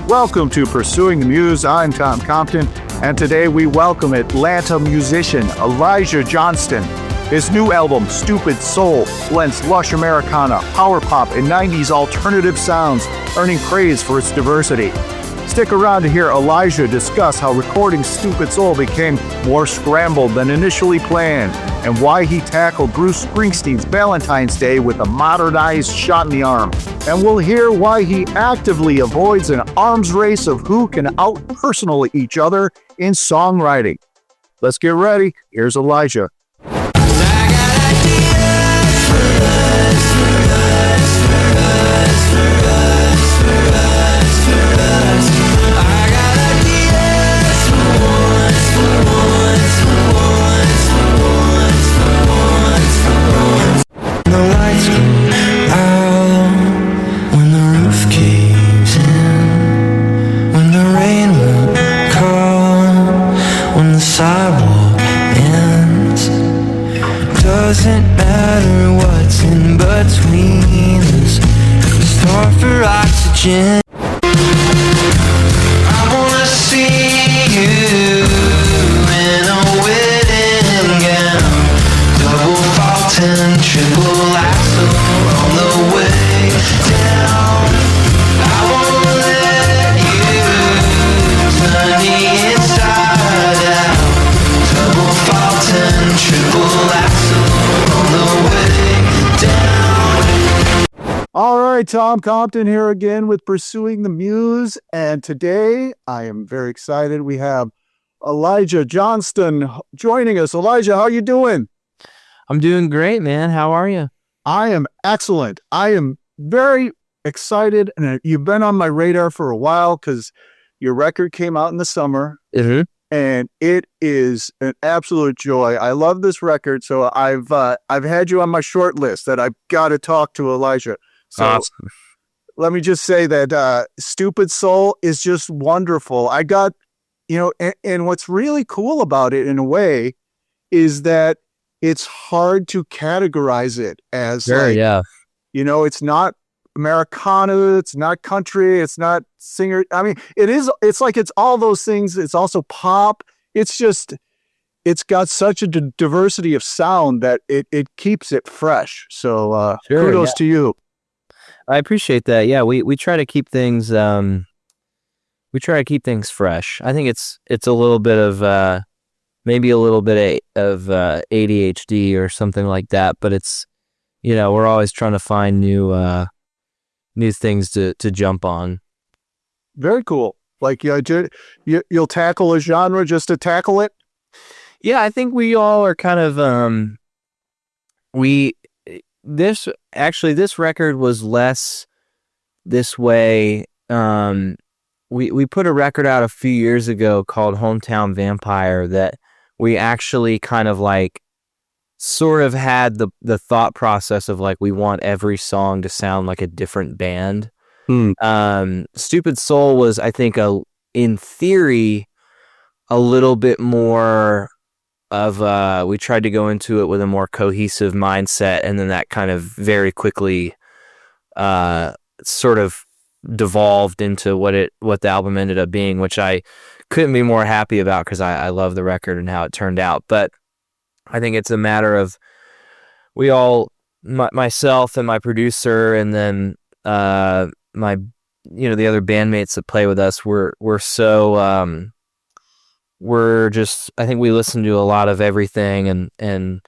Welcome to Pursuing the Muse. I'm Tom Compton, and today we welcome Atlanta musician Elijah Johnston. His new album, Stupid Soul, blends lush Americana, power pop, and 90s alternative sounds, earning praise for its diversity. Stick around to hear Elijah discuss how recording Stupid Soul became more scrambled than initially planned, and why he tackled Bruce Springsteen's Valentine's Day with a modernized shot in the arm. And we'll hear why he actively avoids an arms race of who can out-personal each other in songwriting. Let's get ready. Here's Elijah. Doesn't matter what's in between us, we start for oxygen. I wanna see you in a wedding gown, double faultin', triple axle on the way down. I won't let you turn the inside out, double faultin', triple axle. All right, Tom Compton here again with Pursuing the Muse, and today I am very excited. We have Elijah Johnston joining us. Elijah, how you doing? I'm doing great, man. How are you? I am excellent. I am very excited, and you've been on my radar for a while because your record came out in the summer. Mm-hmm. And it is an absolute joy. I love this record, so I've had you on my short list that I've got to talk to Elijah. So awesome. Let me just say that Stupid Soul is just wonderful. I got, and what's really cool about it in a way is that it's hard to categorize it as it's not Americana, it's not country, it's not singer. I mean, it's like it's all those things. It's also pop. It's got such a diversity of sound that it keeps it fresh. So kudos to you. I appreciate that. Yeah, we try to keep things fresh. I think it's a little bit of maybe a little bit of ADHD or something like that, but it's we're always trying to find new things to jump on. Very cool. Like you'll tackle a genre just to tackle it. Yeah, I think we all are kind of this record was less this way. We put a record out a few years ago called Hometown Vampire that we actually kind of like sort of had the thought process of like we want every song to sound like a different band. Stupid Soul was, I think, in theory a little bit more of we tried to go into it with a more cohesive mindset, and then that kind of very quickly sort of devolved into what the album ended up being, which I couldn't be more happy about because I love the record and how it turned out. But I think it's a matter of we all, myself and my producer, and then my the other bandmates that play with us, we're just, I think we listen to a lot of everything and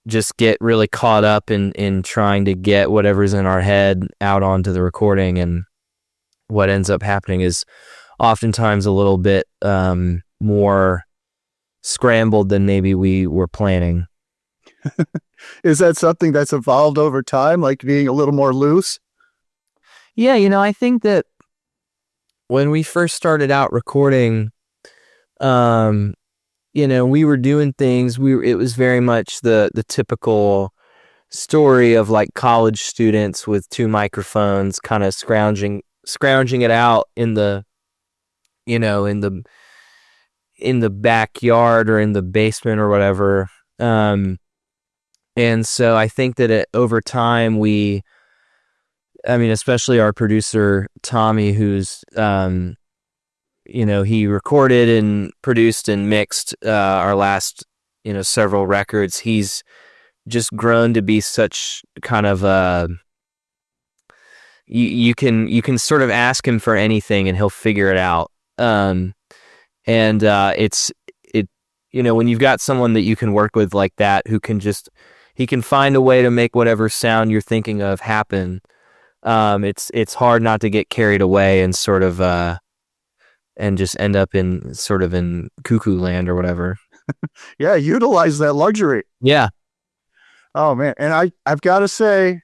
just get really caught up in trying to get whatever's in our head out onto the recording, and what ends up happening is oftentimes a little bit more scrambled than maybe we were planning. Is that something that's evolved over time, like being a little more loose? Yeah, I think that when we first started out recording, we were doing things, it was very much the typical story of like college students with two microphones kind of scrounging it out in the backyard or in the basement or whatever. And so I think that over time I mean, especially our producer, Tommy, who's, he recorded and produced and mixed our last, several records. He's just grown to be such kind of you can sort of ask him for anything and he'll figure it out. When you've got someone that you can work with like that, he can find a way to make whatever sound you're thinking of happen. It's hard not to get carried away and sort of and just end up in cuckoo land or whatever. Yeah, utilize that luxury. Yeah. Oh man, and I've got to say,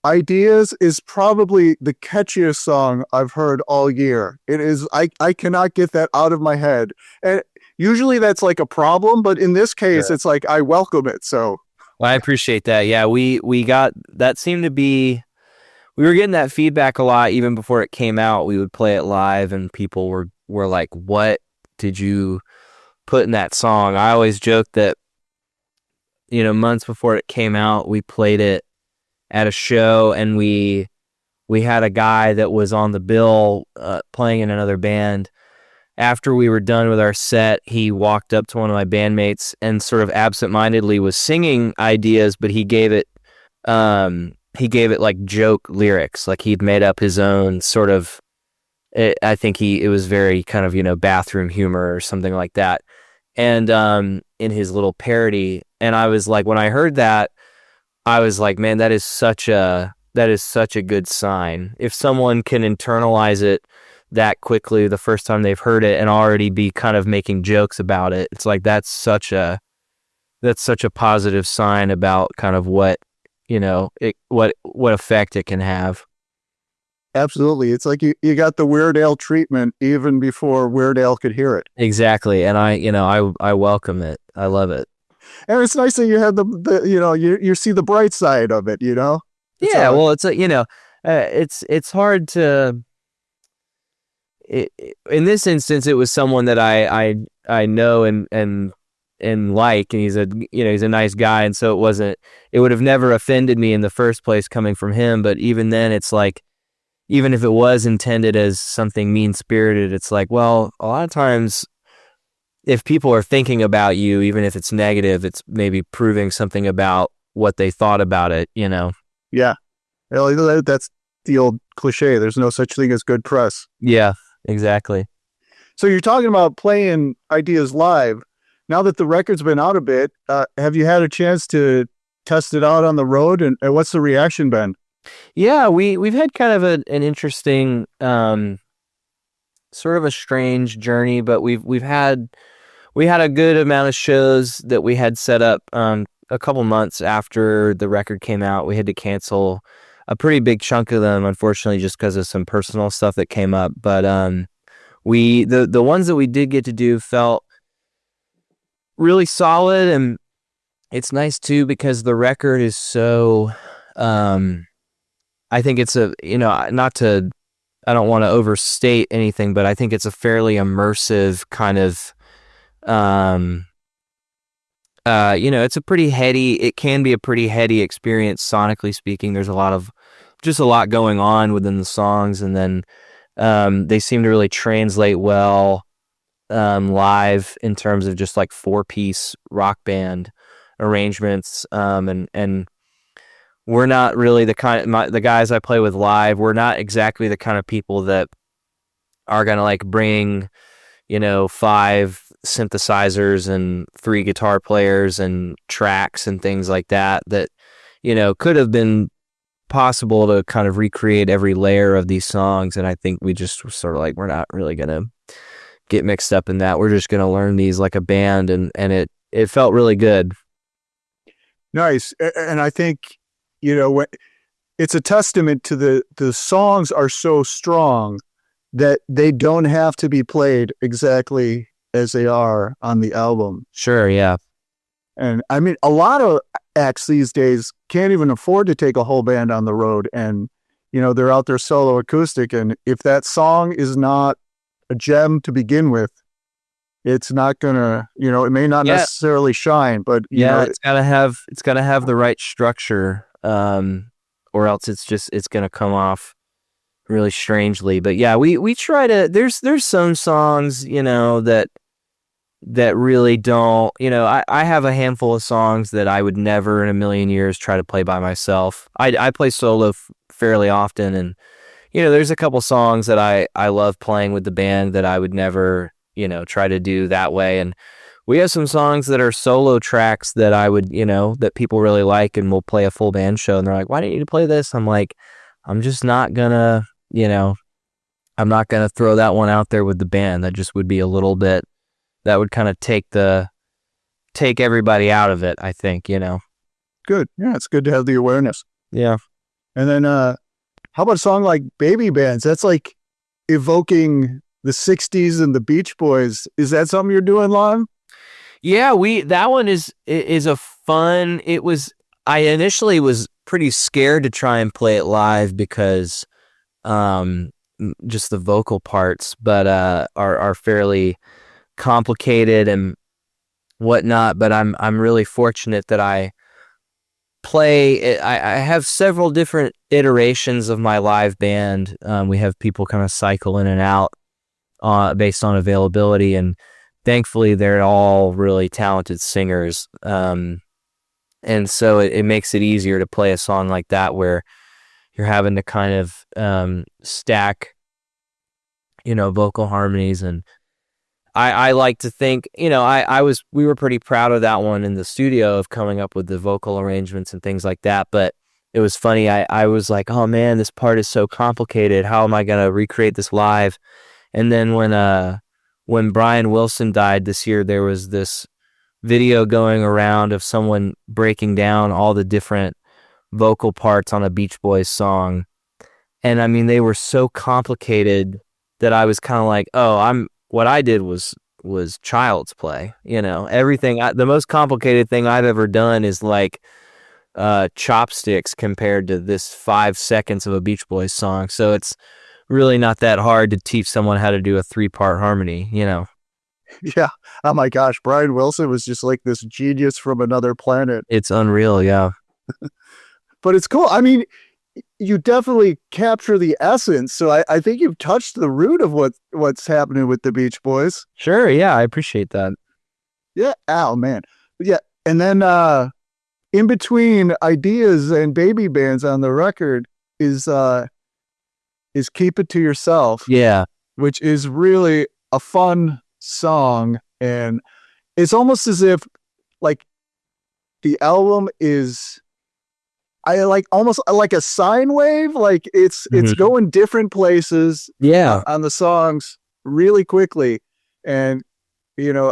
Ideas is probably the catchiest song I've heard all year. It is. I cannot get that out of my head, and usually that's like a problem, but in this case, It's like I welcome it. So. Well, I appreciate that. Yeah, we got that. Seemed to be. We were getting that feedback a lot even before it came out. We would play it live and people were like, what did you put in that song? I always joke that, months before it came out, we played it at a show and we had a guy that was on the bill playing in another band. After we were done with our set, he walked up to one of my bandmates and sort of absentmindedly was singing Ideas, but he gave it like joke lyrics, like he'd made up his own sort of. I think it was very kind of bathroom humor or something like that, and in his little parody. And I was like, when I heard that, I was like, man, that is such a good sign. If someone can internalize it that quickly the first time they've heard it and already be kind of making jokes about it, it's like that's such a positive sign about kind of what what effect it can have. Absolutely. It's like you got the Weird Al treatment even before Weird Al could hear it. Exactly. And I welcome it. I love it. And it's nice that you have you see the bright side of it, Yeah. Well, it's it's hard to, in this instance, it was someone that I know and like, and he's a nice guy. And so it would have never offended me in the first place coming from him. But even then it's like, even if it was intended as something mean-spirited, it's like, well, a lot of times if people are thinking about you, even if it's negative, it's maybe proving something about what they thought about it, Yeah. That's the old cliche. There's no such thing as good press. Yeah, exactly. So you're talking about playing Ideas live. Now that the record's been out a bit, have you had a chance to test it out on the road, and what's the reaction been? Yeah, we've had kind of an interesting, sort of a strange journey, but we had a good amount of shows that we had set up a couple months after the record came out. We had to cancel a pretty big chunk of them, unfortunately, just because of some personal stuff that came up. But the ones that we did get to do felt really solid, and it's nice too because the record is so. I think it's I don't want to overstate anything, but I think it's a fairly immersive kind of, it's it can be a pretty heady experience sonically speaking. There's a lot going on within the songs, and then they seem to really translate well live in terms of just like 4-piece rock band arrangements, and we're not really the guys I play with live. We're not exactly the kind of people that are gonna like bring, 5 synthesizers and 3 guitar players and tracks and things like that could have been possible to kind of recreate every layer of these songs. And I think we just were sort of like, we're not really gonna get mixed up in that. We're just gonna learn these like a band, and it felt really good. Nice. And I think it's a testament to the songs are so strong that they don't have to be played exactly as they are on the album. Sure, yeah. And I mean, a lot of acts these days can't even afford to take a whole band on the road, and they're out there solo acoustic, and if that song is not a gem to begin with, it's not gonna, it may not necessarily shine, but it's gotta have the right structure, or else it's going to come off really strangely. But yeah, we try to, there's some songs, that really don't, I have a handful of songs that I would never in a million years try to play by myself. I play solo fairly often, and there's a couple songs that I love playing with the band that I would never try to do that way. And we have some songs that are solo tracks that I would that people really like, and we'll play a full band show, and they're like, why didn't you play this? I'm like, I'm just not gonna I'm not gonna throw that one out there with the band. That just would be a little bit, that would kind of take everybody out of it, I think, Good. Yeah, it's good to have the awareness. Yeah. And then how about a song like Baby Bands? That's like evoking the 60s and the Beach Boys. Is that something you're doing live? Yeah, that one is a fun, I initially was pretty scared to try and play it live because just the vocal parts, but are fairly complicated and whatnot. But I'm really fortunate that I have several different iterations of my live band. We have people kind of cycle in and out based on availability, and thankfully they're all really talented singers. And so it makes it easier to play a song like that where you're having to kind of stack, vocal harmonies. And I like to think, we were pretty proud of that one in the studio, of coming up with the vocal arrangements and things like that. But it was funny. I was like, oh man, this part is so complicated. How am I going to recreate this live? And then when Brian Wilson died this year, there was this video going around of someone breaking down all the different vocal parts on a Beach Boys song. And I mean, they were so complicated that I was kind of like, what I did was child's play. Everything, the most complicated thing I've ever done is like chopsticks compared to this 5 seconds of a Beach Boys song. So it's really not that hard to teach someone how to do a 3-part harmony, Yeah. Oh my gosh. Brian Wilson was just like this genius from another planet. It's unreal. Yeah. But it's cool. I mean, you definitely capture the essence. So I think you've touched the root of what's happening with the Beach Boys. Sure. Yeah. I appreciate that. Yeah. Oh man. Yeah. And then in between Ideas and Baby Bands on the record is Keep It to Yourself. Yeah. Which is really a fun song, and it's almost as if like the album is almost like a sine wave, like it's going different places on the songs really quickly. And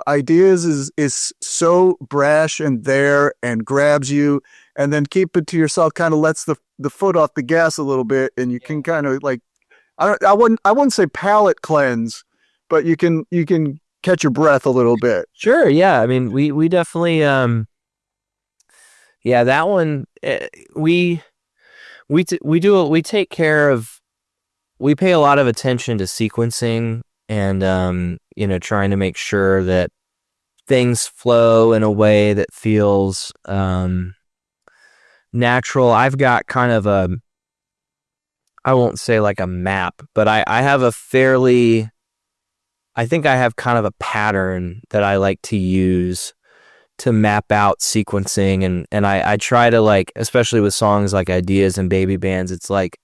Ideas is so brash and there and grabs you, and then Keep It to Yourself kind of lets the foot off the gas a little bit, and you can kind of like, I wouldn't say palate cleanse, but you can catch your breath a little bit. Sure. Yeah. I mean, we definitely, that one, we pay a lot of attention to sequencing and, trying to make sure that things flow in a way that feels, natural. I've got kind of I won't say like a map, but I have I think I have kind of a pattern that I like to use to map out sequencing. And I try to, like, especially with songs like Ideas and Baby Bands, it's like,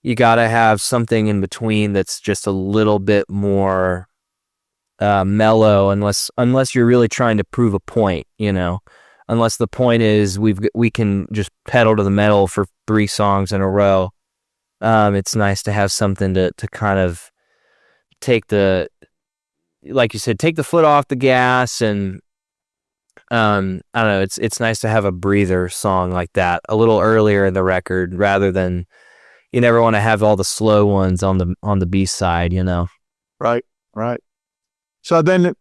you got to have something in between that's just a little bit more mellow, unless you're really trying to prove a point, unless the point is we can just pedal to the metal for 3 songs in a row. It's nice to have something to kind of take like you said, take the foot off the gas, and I don't know, it's nice to have a breather song like that a little earlier in the record, rather than, you never want to have all the slow ones on the B side, Right. So then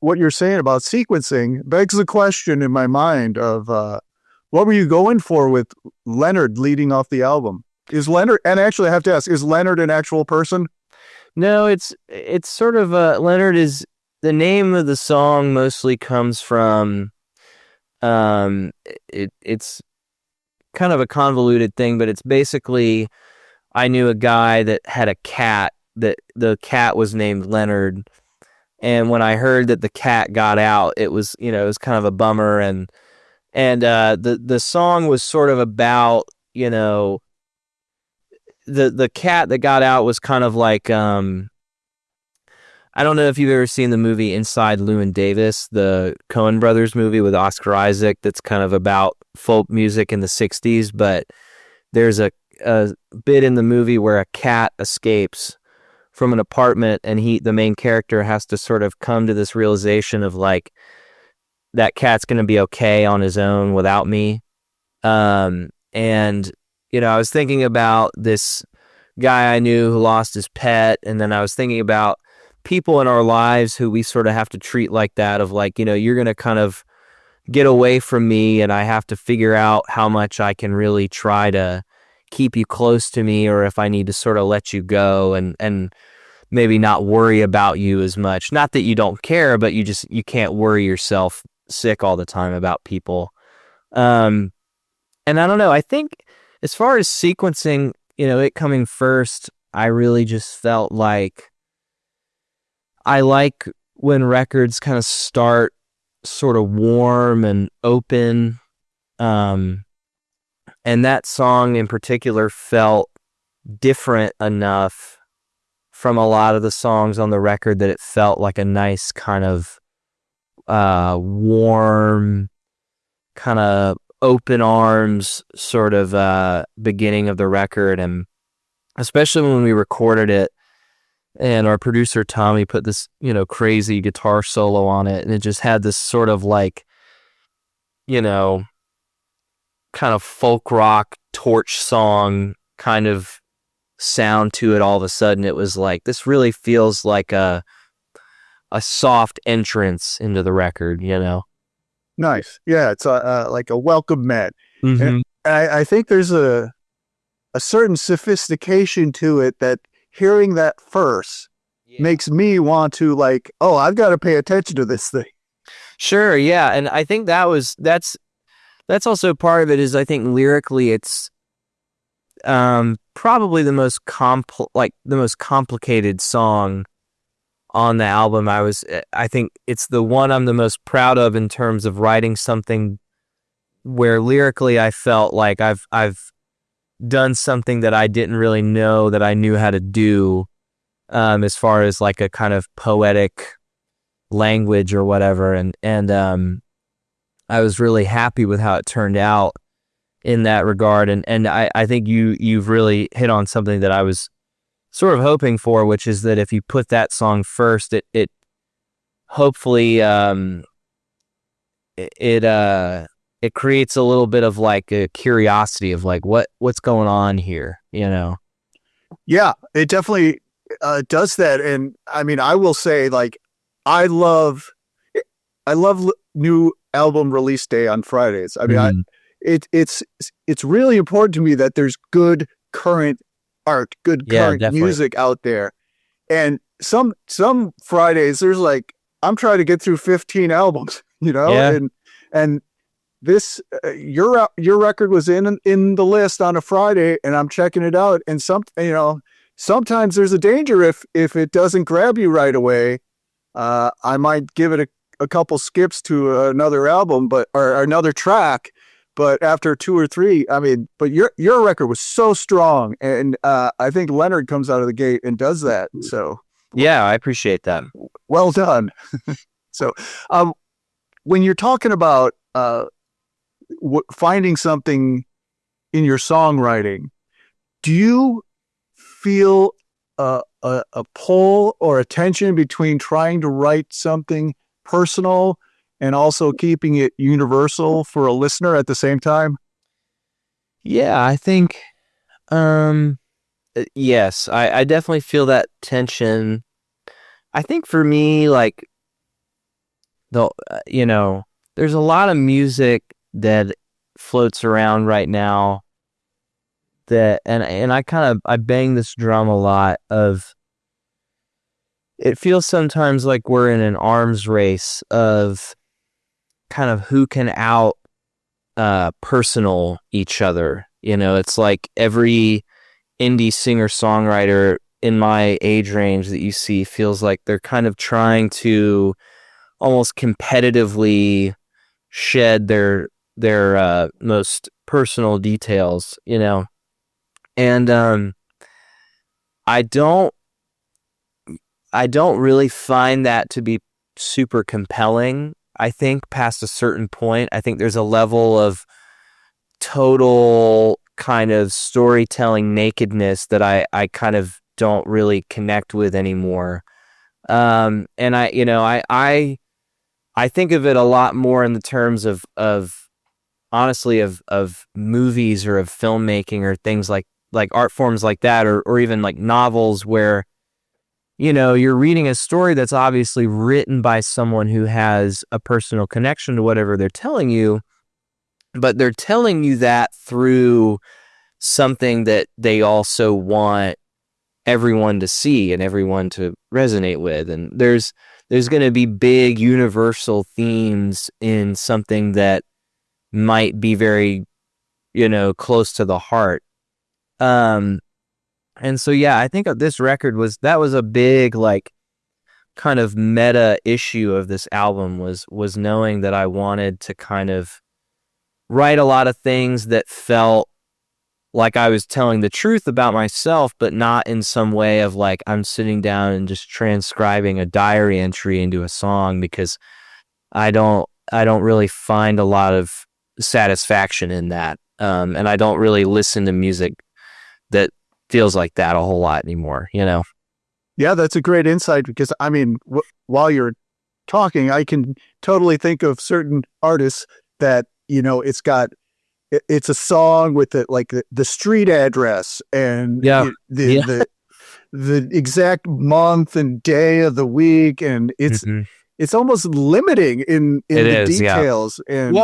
what you're saying about sequencing begs the question in my mind of what were you going for with Leonard leading off the album? Is Leonard, and actually I have to ask, is Leonard an actual person? No, it's sort of Leonard is the name of the song. Mostly comes from it's kind of a convoluted thing, but it's basically, I knew a guy that had a cat, that the cat was named Leonard. And when I heard that the cat got out, it was, it was kind of a bummer. And the song was sort of about, the cat that got out was kind of like, I don't know if you've ever seen the movie Inside Llewyn Davis, the Coen Brothers movie with Oscar Isaac that's kind of about folk music in the 60s, but there's a bit in the movie where a cat escapes from an apartment, and the main character has to sort of come to this realization of like, that cat's going to be okay on his own without me. And, I was thinking about this guy I knew who lost his pet, and then I was thinking about people in our lives who we sort of have to treat like that, of like, you're going to kind of get away from me, and I have to figure out how much I can really try to keep you close to me, or if I need to sort of let you go and maybe not worry about you as much. Not that you don't care, but you can't worry yourself sick all the time about people. And I don't know, I think as far as sequencing, it coming first, I really just felt like I like when records kind of start sort of warm and open. And that song in particular felt different enough from a lot of the songs on the record that it felt like a nice kind of warm, kind of open arms sort of beginning of the record. And especially when we recorded it, and our producer Tommy put this, crazy guitar solo on it, and it just had this sort of like, kind of folk rock torch song kind of sound to it. All of a sudden, it was like, this really feels like a soft entrance into the record, Nice. Yeah, it's like a welcome mat. Mm-hmm. And I think there's a certain sophistication to it that hearing that first makes me want to like, oh, I've got to pay attention to this thing. Sure, yeah, and I think that's also part of it. Is I think lyrically, it's probably the most complicated song on the album. I think it's the one I'm the most proud of in terms of writing something where lyrically I felt like I've done something that I didn't really know that I knew how to do, as far as like a kind of poetic language or whatever. And I was really happy with how it turned out in that regard. And I think you've really hit on something that I was sort of hoping for, which is that if you put that song first, it hopefully it creates a little bit of like a curiosity of like what's going on here, Yeah, it definitely does that. And I mean, I will say, like, I love new album release day on Fridays. I mean, it's really important to me that there's good current art, good current music out there. And some Fridays there's like, I'm trying to get through 15 albums, and this your record was in the list on a Friday, and I'm checking it out, and sometimes there's a danger if it doesn't grab you right away. I might give it a couple skips to another album, or another track, but after 2 or 3, I mean, but your record was so strong, and I think Leonard comes out of the gate and does that. So yeah, I appreciate that. Well done. So when you're talking about finding something in your songwriting, do you feel a pull or a tension between trying to write something personal and also keeping it universal for a listener at the same time? Yeah, I think, yes, I definitely feel that tension. I think for me, like, there's a lot of music that floats around right now that, and I bang this drum a lot of, it feels sometimes like we're in an arms race of kind of who can personal each other. You know, it's like every indie singer-songwriter in my age range that you see feels like they're kind of trying to almost competitively shed their most personal details, you know. And I don't really find that to be super compelling. I think past a certain point, I think there's a level of total kind of storytelling nakedness that I kind of don't really connect with anymore. And I think of it a lot more in the terms of honestly of movies or of filmmaking or things like art forms like that, or even like novels where, you know, you're reading a story that's obviously written by someone who has a personal connection to whatever they're telling you, but they're telling you that through something that they also want everyone to see and everyone to resonate with. And there's going to be big universal themes in something that might be very, you know, close to the heart. And so, yeah, I think this record was a big, like, kind of meta issue of this album was knowing that I wanted to kind of write a lot of things that felt like I was telling the truth about myself, but not in some way of like I'm sitting down and just transcribing a diary entry into a song, because I don't really find a lot of satisfaction in that. And I don't really listen to music that feels like that a whole lot anymore, you know? Yeah, that's a great insight, because I mean, while you're talking, I can totally think of certain artists that, you know, it's a song with the street address and the exact month and day of the week, and it's almost limiting in the details. And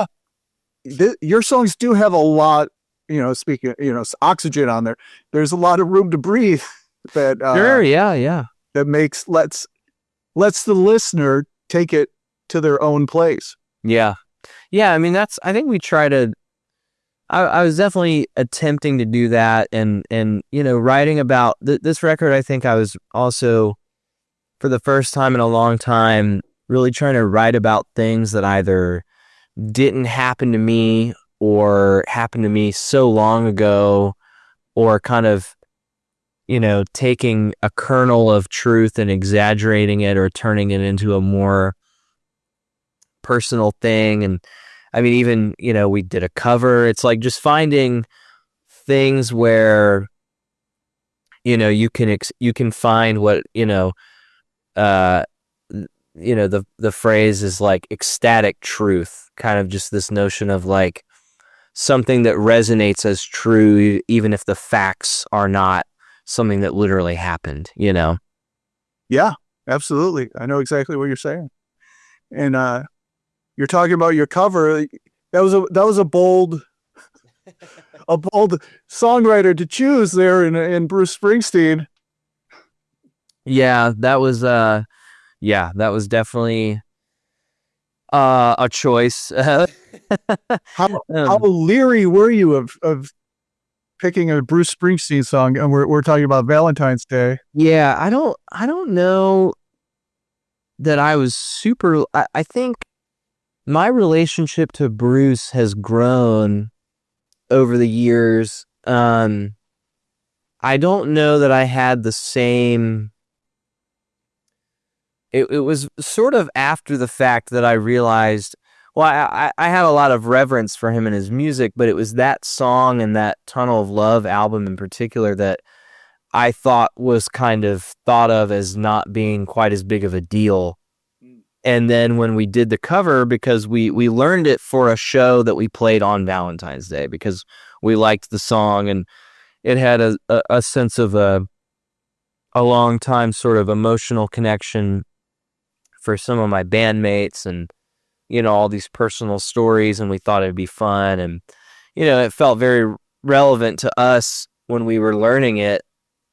your songs do have a lot, you know, speaking, you know, oxygen on there. There's a lot of room to breathe that that lets the listener take it to their own place. Yeah. I mean, I think we try to. I was definitely attempting to do that, and you know, writing about this record. I think I was also, for the first time in a long time, really trying to write about things that either didn't happen to me or happened to me so long ago, or kind of, you know, taking a kernel of truth and exaggerating it or turning it into a more personal thing. And I mean, even, you know, we did a cover. It's like just finding things where, you know, you can find what, you know, the phrase is like ecstatic truth, kind of just this notion of like something that resonates as true, even if the facts are not something that literally happened, you know? Yeah, absolutely. I know exactly what you're saying. And, you're talking about your cover. That was a bold songwriter to choose there in Bruce Springsteen. Yeah, that was definitely a choice. How leery were you of picking a Bruce Springsteen song? And we're talking about Valentine's Day. Yeah, I don't know that I was super. I think my relationship to Bruce has grown over the years. I don't know that I had the same. It was sort of after the fact that I realized, well, I have a lot of reverence for him and his music, but it was that song and that Tunnel of Love album in particular that I thought was kind of thought of as not being quite as big of a deal. And then when we did the cover, because we learned it for a show that we played on Valentine's Day, because we liked the song and it had a sense of a long time sort of emotional connection for some of my bandmates, and, you know, all these personal stories, and we thought it'd be fun. And, you know, it felt very relevant to us when we were learning it,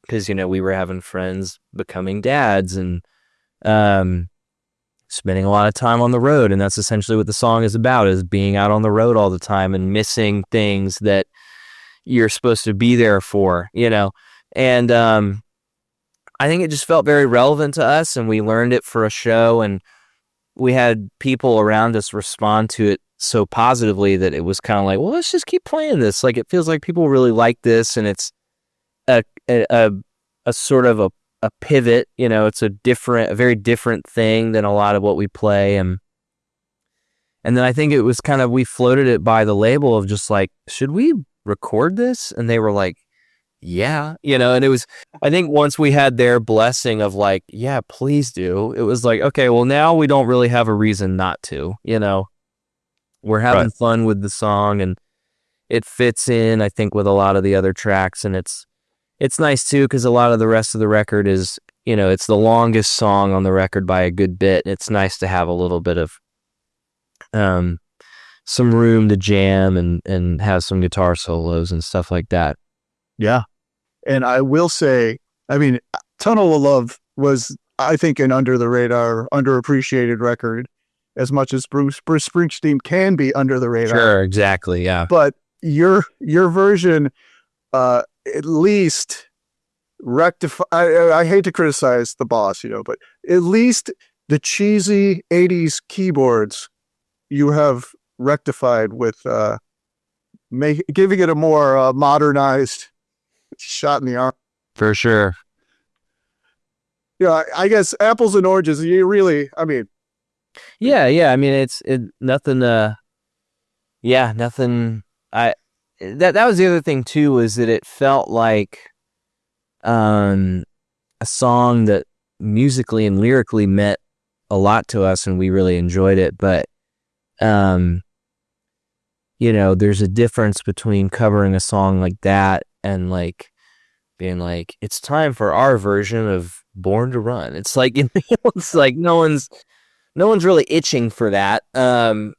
because, you know, we were having friends becoming dads, and spending a lot of time on the road, and that's essentially what the song is about, is being out on the road all the time and missing things that you're supposed to be there for, and I think it just felt very relevant to us, and we learned it for a show, and we had people around us respond to it so positively that it was kind of like, well, let's just keep playing this. Like, it feels like people really like this, and it's a sort of a pivot, it's a very different thing than a lot of what we play. And then I think it was kind of, we floated it by the label of just like, should we record this? And they were like, yeah, and it was, I think once we had their blessing of like, yeah, please do, it was like, okay, well, now we don't really have a reason not to, we're having fun with the song, and it fits in, I think, with a lot of the other tracks. And it's nice too, because a lot of the rest of the record is, it's the longest song on the record by a good bit. It's nice to have a little bit of some room to jam and have some guitar solos and stuff like that. Yeah. And I will say, I mean, Tunnel of Love was, I think, an under the radar, underappreciated record, as much as Bruce Springsteen can be under the radar. Sure, exactly, yeah. But your version, at least rectify. I hate to criticize the boss, but at least the cheesy 80s keyboards you have rectified with giving it a more modernized shot in the arm. For sure. Yeah, I guess apples and oranges. You really, I mean. Yeah. I mean, it's nothing. Nothing. That was the other thing too, was that it felt like a song that musically and lyrically meant a lot to us, and we really enjoyed it. But there's a difference between covering a song like that and like being like, it's time for our version of Born to Run. It's like, it's like no one's really itching for that. No,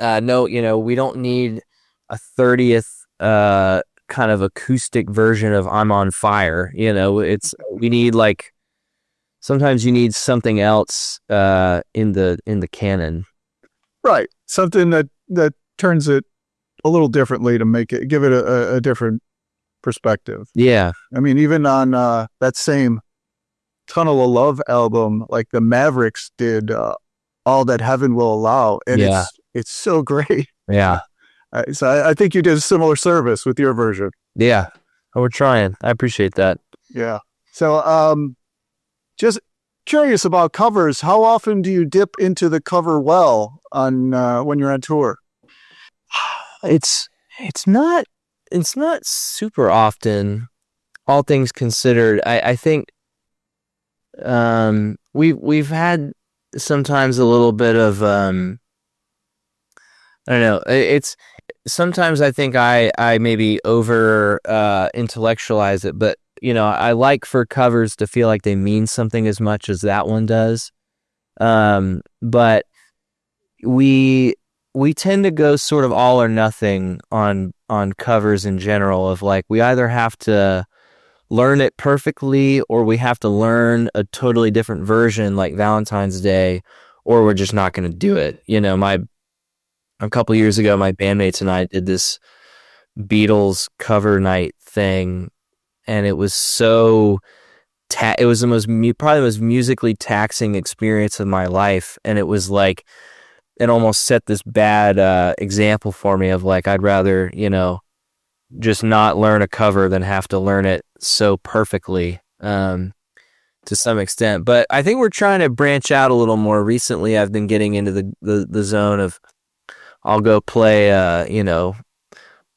we don't need a 30th kind of acoustic version of I'm on Fire. We need, like, sometimes you need something else in the canon. Right. Something that turns it a little differently to give it a different perspective. Yeah. I mean, even on that same Tunnel of Love album, like the Mavericks did All That Heaven Will Allow, and it's so great. Yeah. So I think you did a similar service with your version. Yeah. Oh, we're trying. I appreciate that. Yeah. So just curious about covers. How often do you dip into the cover well on when you're on tour? It's not super often, all things considered. I think we've had sometimes a little bit of I don't know. It's sometimes I think I maybe over intellectualize it, but I like for covers to feel like they mean something as much as that one does. But we tend to go sort of all or nothing on covers in general, of like, we either have to learn it perfectly or we have to learn a totally different version like Valentine's Day, or we're just not going to do it. A couple years ago, my bandmates and I did this Beatles cover night thing, and it was it was probably the most musically taxing experience of my life. And it was like, it almost set this bad example for me of like, I'd rather, just not learn a cover than have to learn it so perfectly to some extent. But I think we're trying to branch out a little more. Recently, I've been getting into the zone of, I'll go play,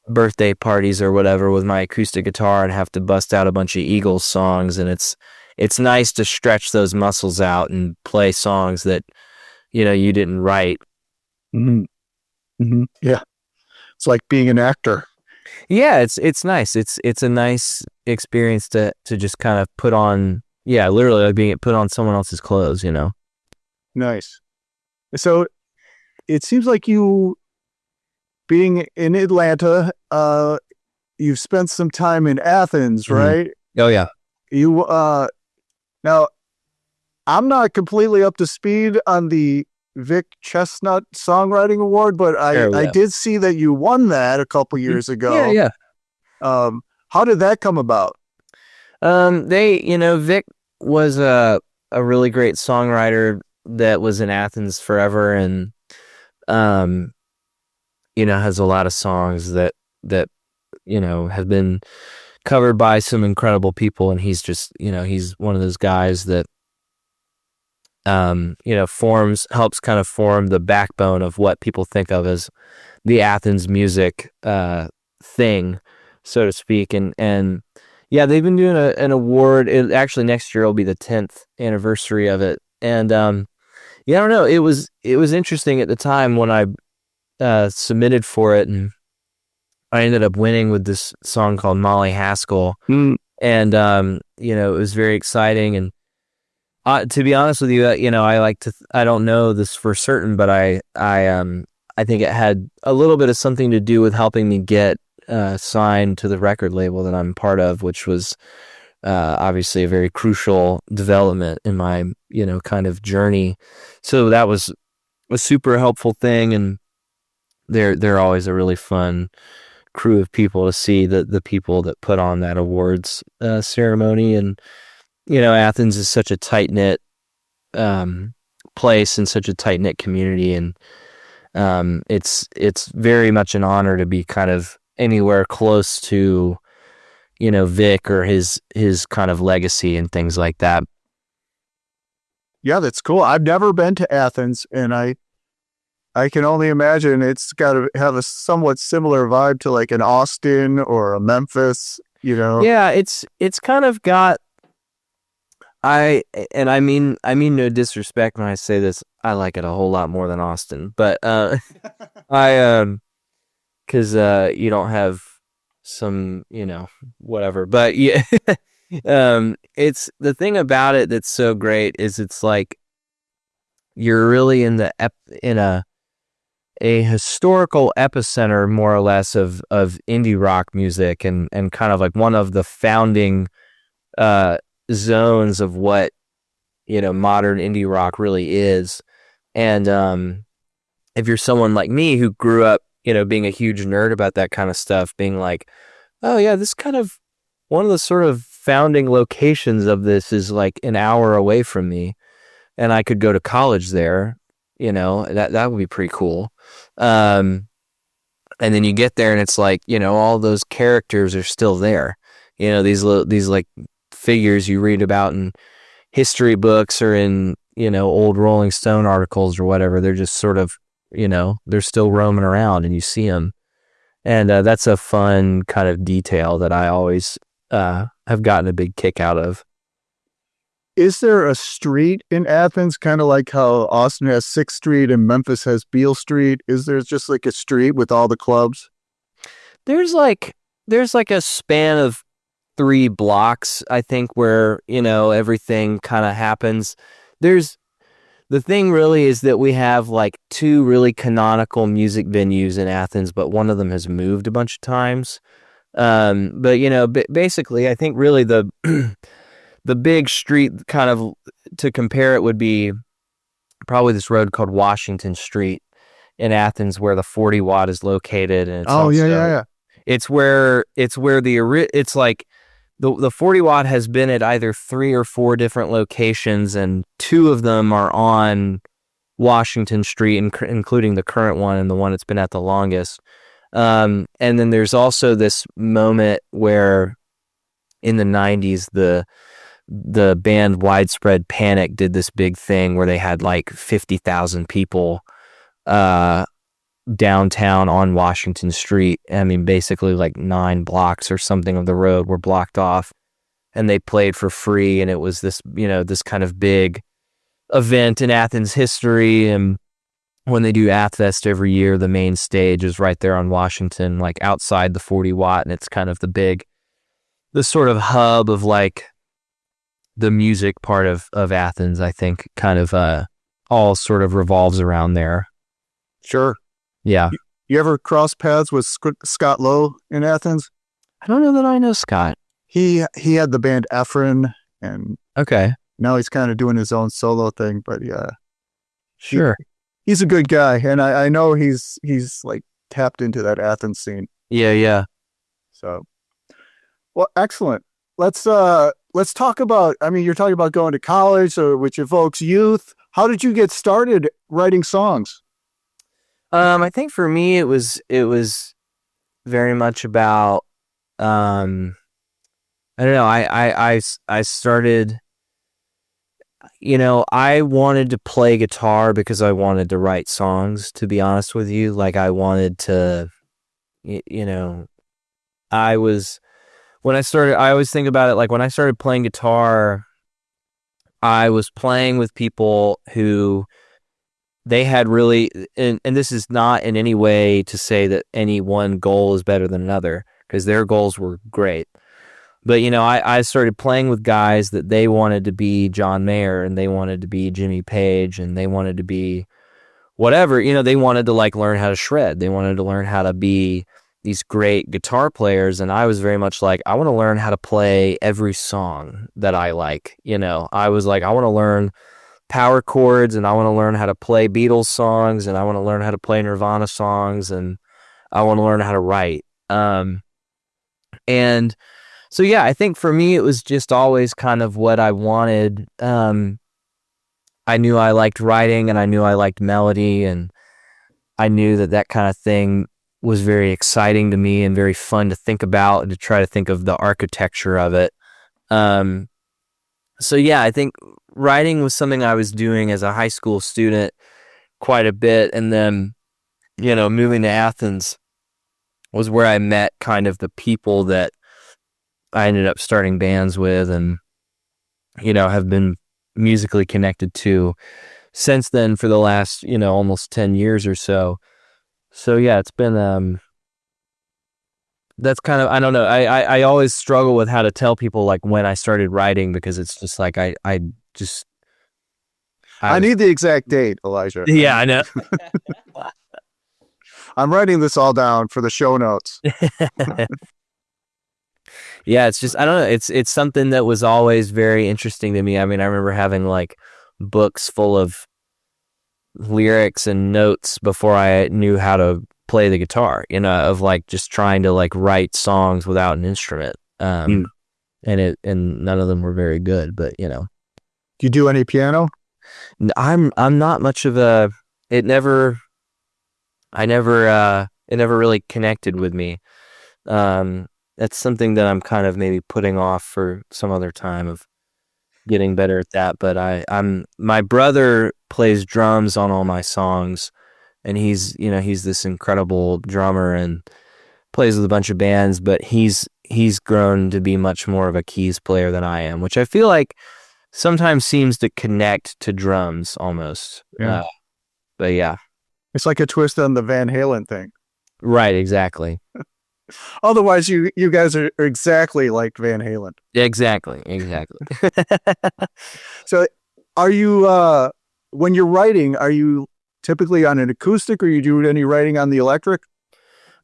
birthday parties or whatever with my acoustic guitar and have to bust out a bunch of Eagles songs. And it's nice to stretch those muscles out and play songs that, you didn't write. Mm-hmm. Mm-hmm. Yeah. It's like being an actor. Yeah, it's nice. It's a nice experience to just kind of put on, literally like put on someone else's clothes, Nice. So it seems like you, being in Atlanta, you've spent some time in Athens, right? Oh yeah. You now, I'm not completely up to speed on the Vic Chesnutt Songwriting Award, but I did see that you won that a couple years ago. Yeah. How did that come about? Vic was a really great songwriter that was in Athens forever, and has a lot of songs that have been covered by some incredible people, and he's just he's one of those guys that helps kind of form the backbone of what people think of as the Athens music thing, so to speak. And yeah, they've been doing an award. Actually, next year will be the 10th anniversary of it. And I don't know. It was interesting at the time when I submitted for it, and I ended up winning with this song called Molly Haskell. And it was very exciting. And to be honest with you, I don't know this for certain, but I think it had a little bit of something to do with helping me get signed to the record label that I'm part of, which was obviously a very crucial development in my kind of journey. So that was a super helpful thing, and they're always a really fun crew of people to see, the people that put on that awards ceremony. And Athens is such a tight-knit place and such a tight-knit community, and it's very much an honor to be kind of anywhere close to Vic or his kind of legacy and things like that. Yeah, that's cool. I've never been to Athens, and I can only imagine it's got to have a somewhat similar vibe to like an Austin or a Memphis, Yeah, it's kind of got, I mean no disrespect when I say this, I like it a whole lot more than Austin, but because you don't have some, whatever. But yeah, it's the thing about it that's so great is it's like you're really in a historical epicenter, more or less, of indie rock music, and kind of like one of the founding zones of what modern indie rock really is. And if you're someone like me who grew up being a huge nerd about that kind of stuff, being like, oh yeah, this kind of one of the sort of founding locations of this is like an hour away from me, and I could go to college there, that would be pretty cool. And then you get there and it's like, all those characters are still there, these like figures you read about in history books or in, old Rolling Stone articles or whatever. They're just sort of, they're still roaming around and you see them. And that's a fun kind of detail that I always have gotten a big kick out of. Is there a street in Athens, kind of like how Austin has 6th Street and Memphis has Beale Street? Is there just like a street with all the clubs? There's like a span of 3 blocks, I think, where, everything kind of happens. The thing really is that we have like 2 really canonical music venues in Athens, but one of them has moved a bunch of times. But basically, I think really the big street, kind of to compare it, would be probably this road called Washington Street in Athens, where the 40 Watt is located. And it's where it's like the 40 Watt has been at either 3 or 4 different locations, and 2 of them are on Washington Street, including the current one and the one it's been at the longest. And then there's also this moment where in the 90s, the band Widespread Panic did this big thing where they had like 50,000 people downtown on Washington Street. I mean, basically like 9 blocks or something of the road were blocked off, and they played for free. And it was this, this kind of big event in Athens history. And when they do Athfest every year, the main stage is right there on Washington, like outside the 40 Watt. And it's kind of the sort of hub of like the music part of Athens, I think, kind of all sort of revolves around there. Sure. Yeah. You ever cross paths with Scott Lowe in Athens? I don't know that I know Scott. He had the band Efren, and okay. Now he's kind of doing his own solo thing, but yeah, Sure. he's a good guy, and I know he's like tapped into that Athens scene. Yeah. So, well, excellent. Let's talk about. I mean, you're talking about going to college, or which evokes youth. How did you get started writing songs? I think for me it was very much about I don't know. I started. I wanted to play guitar because I wanted to write songs. To be honest with you, like I wanted to, I was. When I started, I always think about it like when I started playing guitar, I was playing with people who they had really, and this is not in any way to say that any one goal is better than another, because their goals were great. But, I started playing with guys that they wanted to be John Mayer and they wanted to be Jimmy Page and they wanted to be whatever, they wanted to like learn how to shred. They wanted to learn how to be these great guitar players, and I was very much like, I want to learn how to play every song that I like. I was like, I want to learn power chords, and I want to learn how to play Beatles songs, and I want to learn how to play Nirvana songs, and I want to learn how to write. And so, yeah, I think for me, it was just always kind of what I wanted. I knew I liked writing, and I knew I liked melody, and I knew that kind of thing was very exciting to me and very fun to think about and to try to think of the architecture of it. So yeah, I think writing was something I was doing as a high school student quite a bit. And then, moving to Athens was where I met kind of the people that I ended up starting bands with and, have been musically connected to since then for the last, almost 10 years or so. So yeah, it's been that's kind of, I don't know. I always struggle with how to tell people like when I started writing, because it's just like I need the exact date, Elijah. Yeah, I know. I'm writing this all down for the show notes. Yeah, it's just, I don't know. It's something that was always very interesting to me. I mean, I remember having like books full of lyrics and notes before I knew how to play the guitar, of like just trying to like write songs without an instrument. And none of them were very good, but Do you do any piano? I'm not much of it never really connected with me. That's something that I'm kind of maybe putting off for some other time of getting better at that. But my brother plays drums on all my songs, and he's this incredible drummer and plays with a bunch of bands, but he's grown to be much more of a keys player than I am, which I feel like sometimes seems to connect to drums almost. Yeah. But yeah. It's like a twist on the Van Halen thing. Right, exactly. Otherwise, you guys are exactly like Van Halen. Exactly. So, are you when you're writing? Are you typically on an acoustic, or you do any writing on the electric?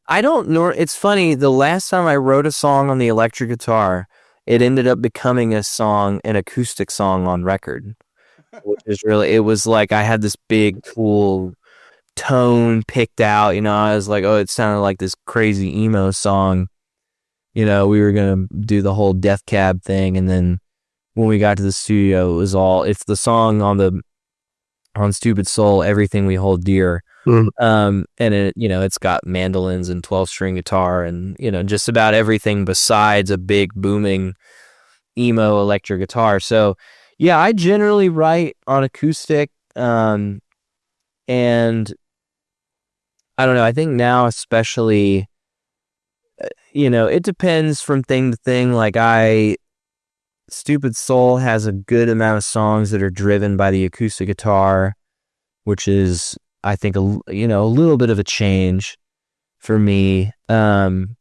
I don't know. It's funny. The last time I wrote a song on the electric guitar, it ended up becoming an acoustic song on record, which is really. It was like I had this big, cool tone picked out. I was like, oh, it sounded like this crazy emo song. We were gonna do the whole Death Cab thing, and then when we got to the studio, it's the song on Stupid Soul, Everything We Hold Dear. And it, it's got mandolins and 12-string guitar and, just about everything besides a big booming emo electric guitar. So yeah, I generally write on acoustic. And I don't know, I think now especially, it depends from thing to thing. Like Stupid Soul has a good amount of songs that are driven by the acoustic guitar, which is, I think, a little bit of a change for me. And,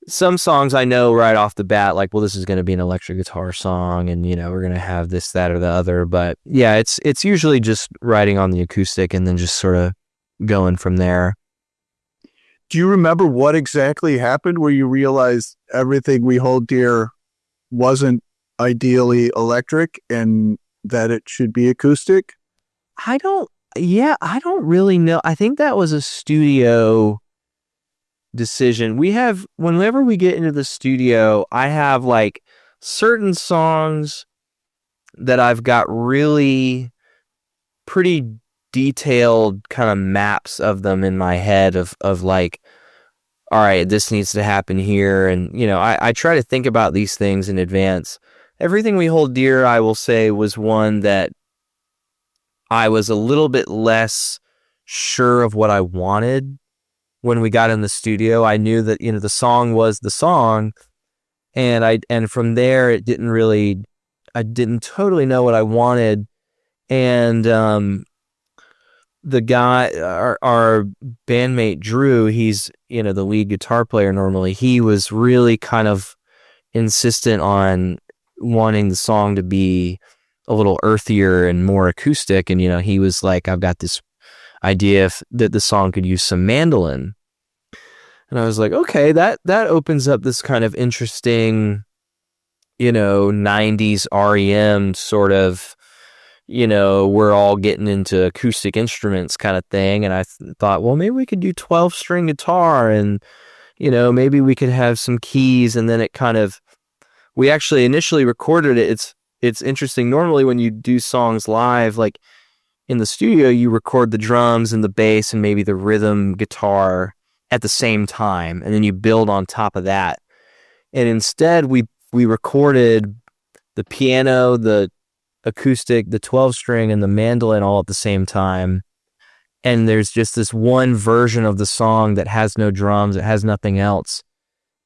some songs I know right off the bat, like, well, this is going to be an electric guitar song and, we're going to have this, that, or the other. But yeah, it's usually just writing on the acoustic and then just sort of going from there. Do you remember what exactly happened where you realized everything we hold dear wasn't ideally electric and that it should be acoustic? I don't really know. I think that was a studio decision. Whenever we get into the studio, I have like certain songs that I've got really pretty detailed kind of maps of them in my head of like, all right, this needs to happen here. And, I try to think about these things in advance. Everything We Hold Dear, I will say, was one that I was a little bit less sure of what I wanted when we got in the studio. I knew that, the song was the song. And from there, I didn't totally know what I wanted. And, the guy, our bandmate Drew, he's, the lead guitar player normally, he was really kind of insistent on wanting the song to be a little earthier and more acoustic. And, he was like, I've got this idea that the song could use some mandolin. And I was like, okay, that opens up this kind of interesting, 90s REM sort of, we're all getting into acoustic instruments kind of thing. And I thought, well, maybe we could do 12-string guitar and, maybe we could have some keys. And then we actually initially recorded it. It's interesting. Normally when you do songs live, like in the studio, you record the drums and the bass and maybe the rhythm guitar at the same time. And then you build on top of that. And instead we recorded the piano, the acoustic, the 12-string, and the mandolin all at the same time. And there's just this one version of the song that has no drums, it has nothing else.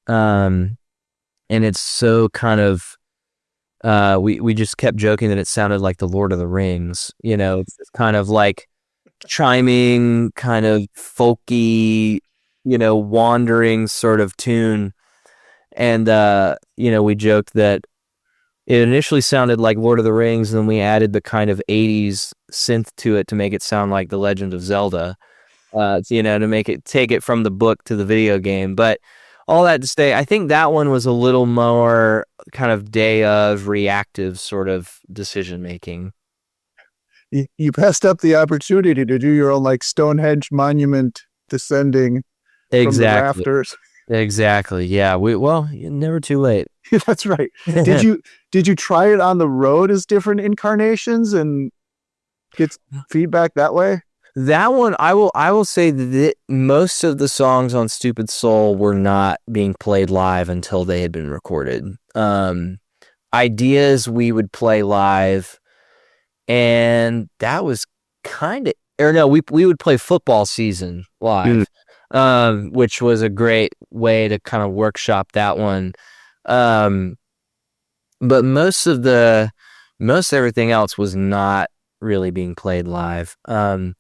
And it's so kind of, we just kept joking that it sounded like the Lord of the Rings, it's kind of like chiming, kind of folky, wandering sort of tune. And, we joked that it initially sounded like Lord of the Rings, and then we added the kind of 80s synth to it to make it sound like The Legend of Zelda, to take it from the book to the video game. But all that to say, I think that one was a little more kind of day of reactive sort of decision making. You passed up the opportunity to do your own like Stonehenge monument descending from the rafters. Exactly. Yeah. Never too late. That's right. Did you try it on the road as different incarnations and get feedback that way? That one, I will say that most of the songs on Stupid Soul were not being played live until they had been recorded. Ideas we would play live, and that was we would play Football Season live. Which was a great way to kind of workshop that one. But most everything else was not really being played live. And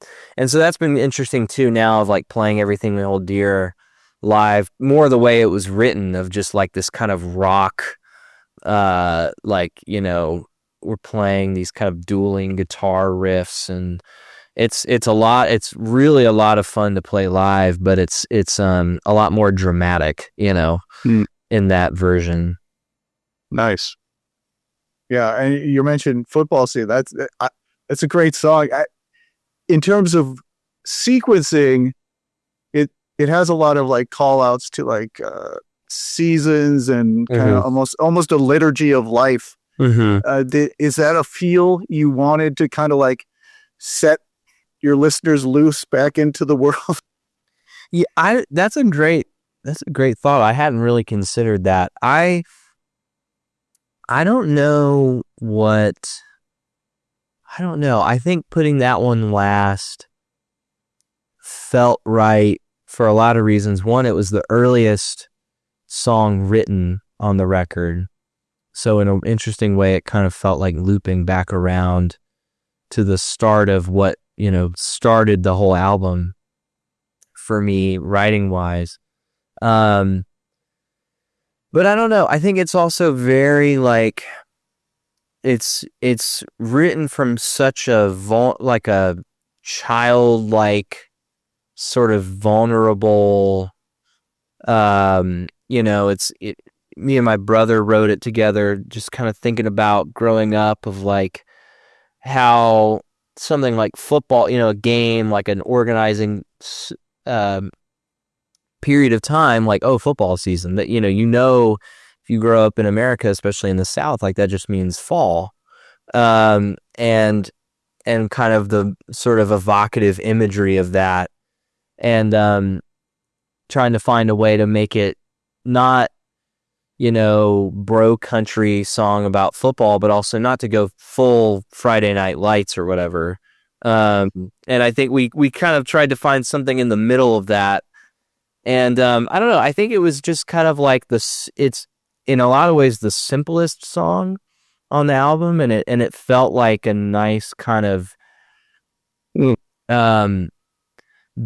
so that's been interesting too now of like playing Everything We Hold Dear live, more the way it was written, of just like this kind of rock, we're playing these kind of dueling guitar riffs, and it's really a lot of fun to play live, but it's a lot more dramatic, in that version. Nice. Yeah, and you mentioned Football Season. That's a great song. In terms of sequencing, it has a lot of like call outs to like seasons and kind of almost a liturgy of life. Is that a feel you wanted to kind of like set your listeners loose back into the world? Yeah, that's a great thought. I hadn't really considered that. I don't know. I think putting that one last felt right for a lot of reasons. One, it was the earliest song written on the record. So in an interesting way, it kind of felt like looping back around to the start of what, started the whole album for me writing wise. But I don't know. I think it's also very like, it's written from such a childlike sort of vulnerable Me and my brother wrote it together, just kind of thinking about growing up of like how something like football, a game, like an organizing period of time, like, football season, that, if you grow up in America, especially in the South, like that just means fall. And kind of the sort of evocative imagery of that, and trying to find a way to make it not, bro country song about football, but also not to go full Friday Night Lights or whatever. And I think we kind of tried to find something in the middle of that. And I don't know, I think it was just kind of like it's in a lot of ways the simplest song on the album, and it felt like a nice kind of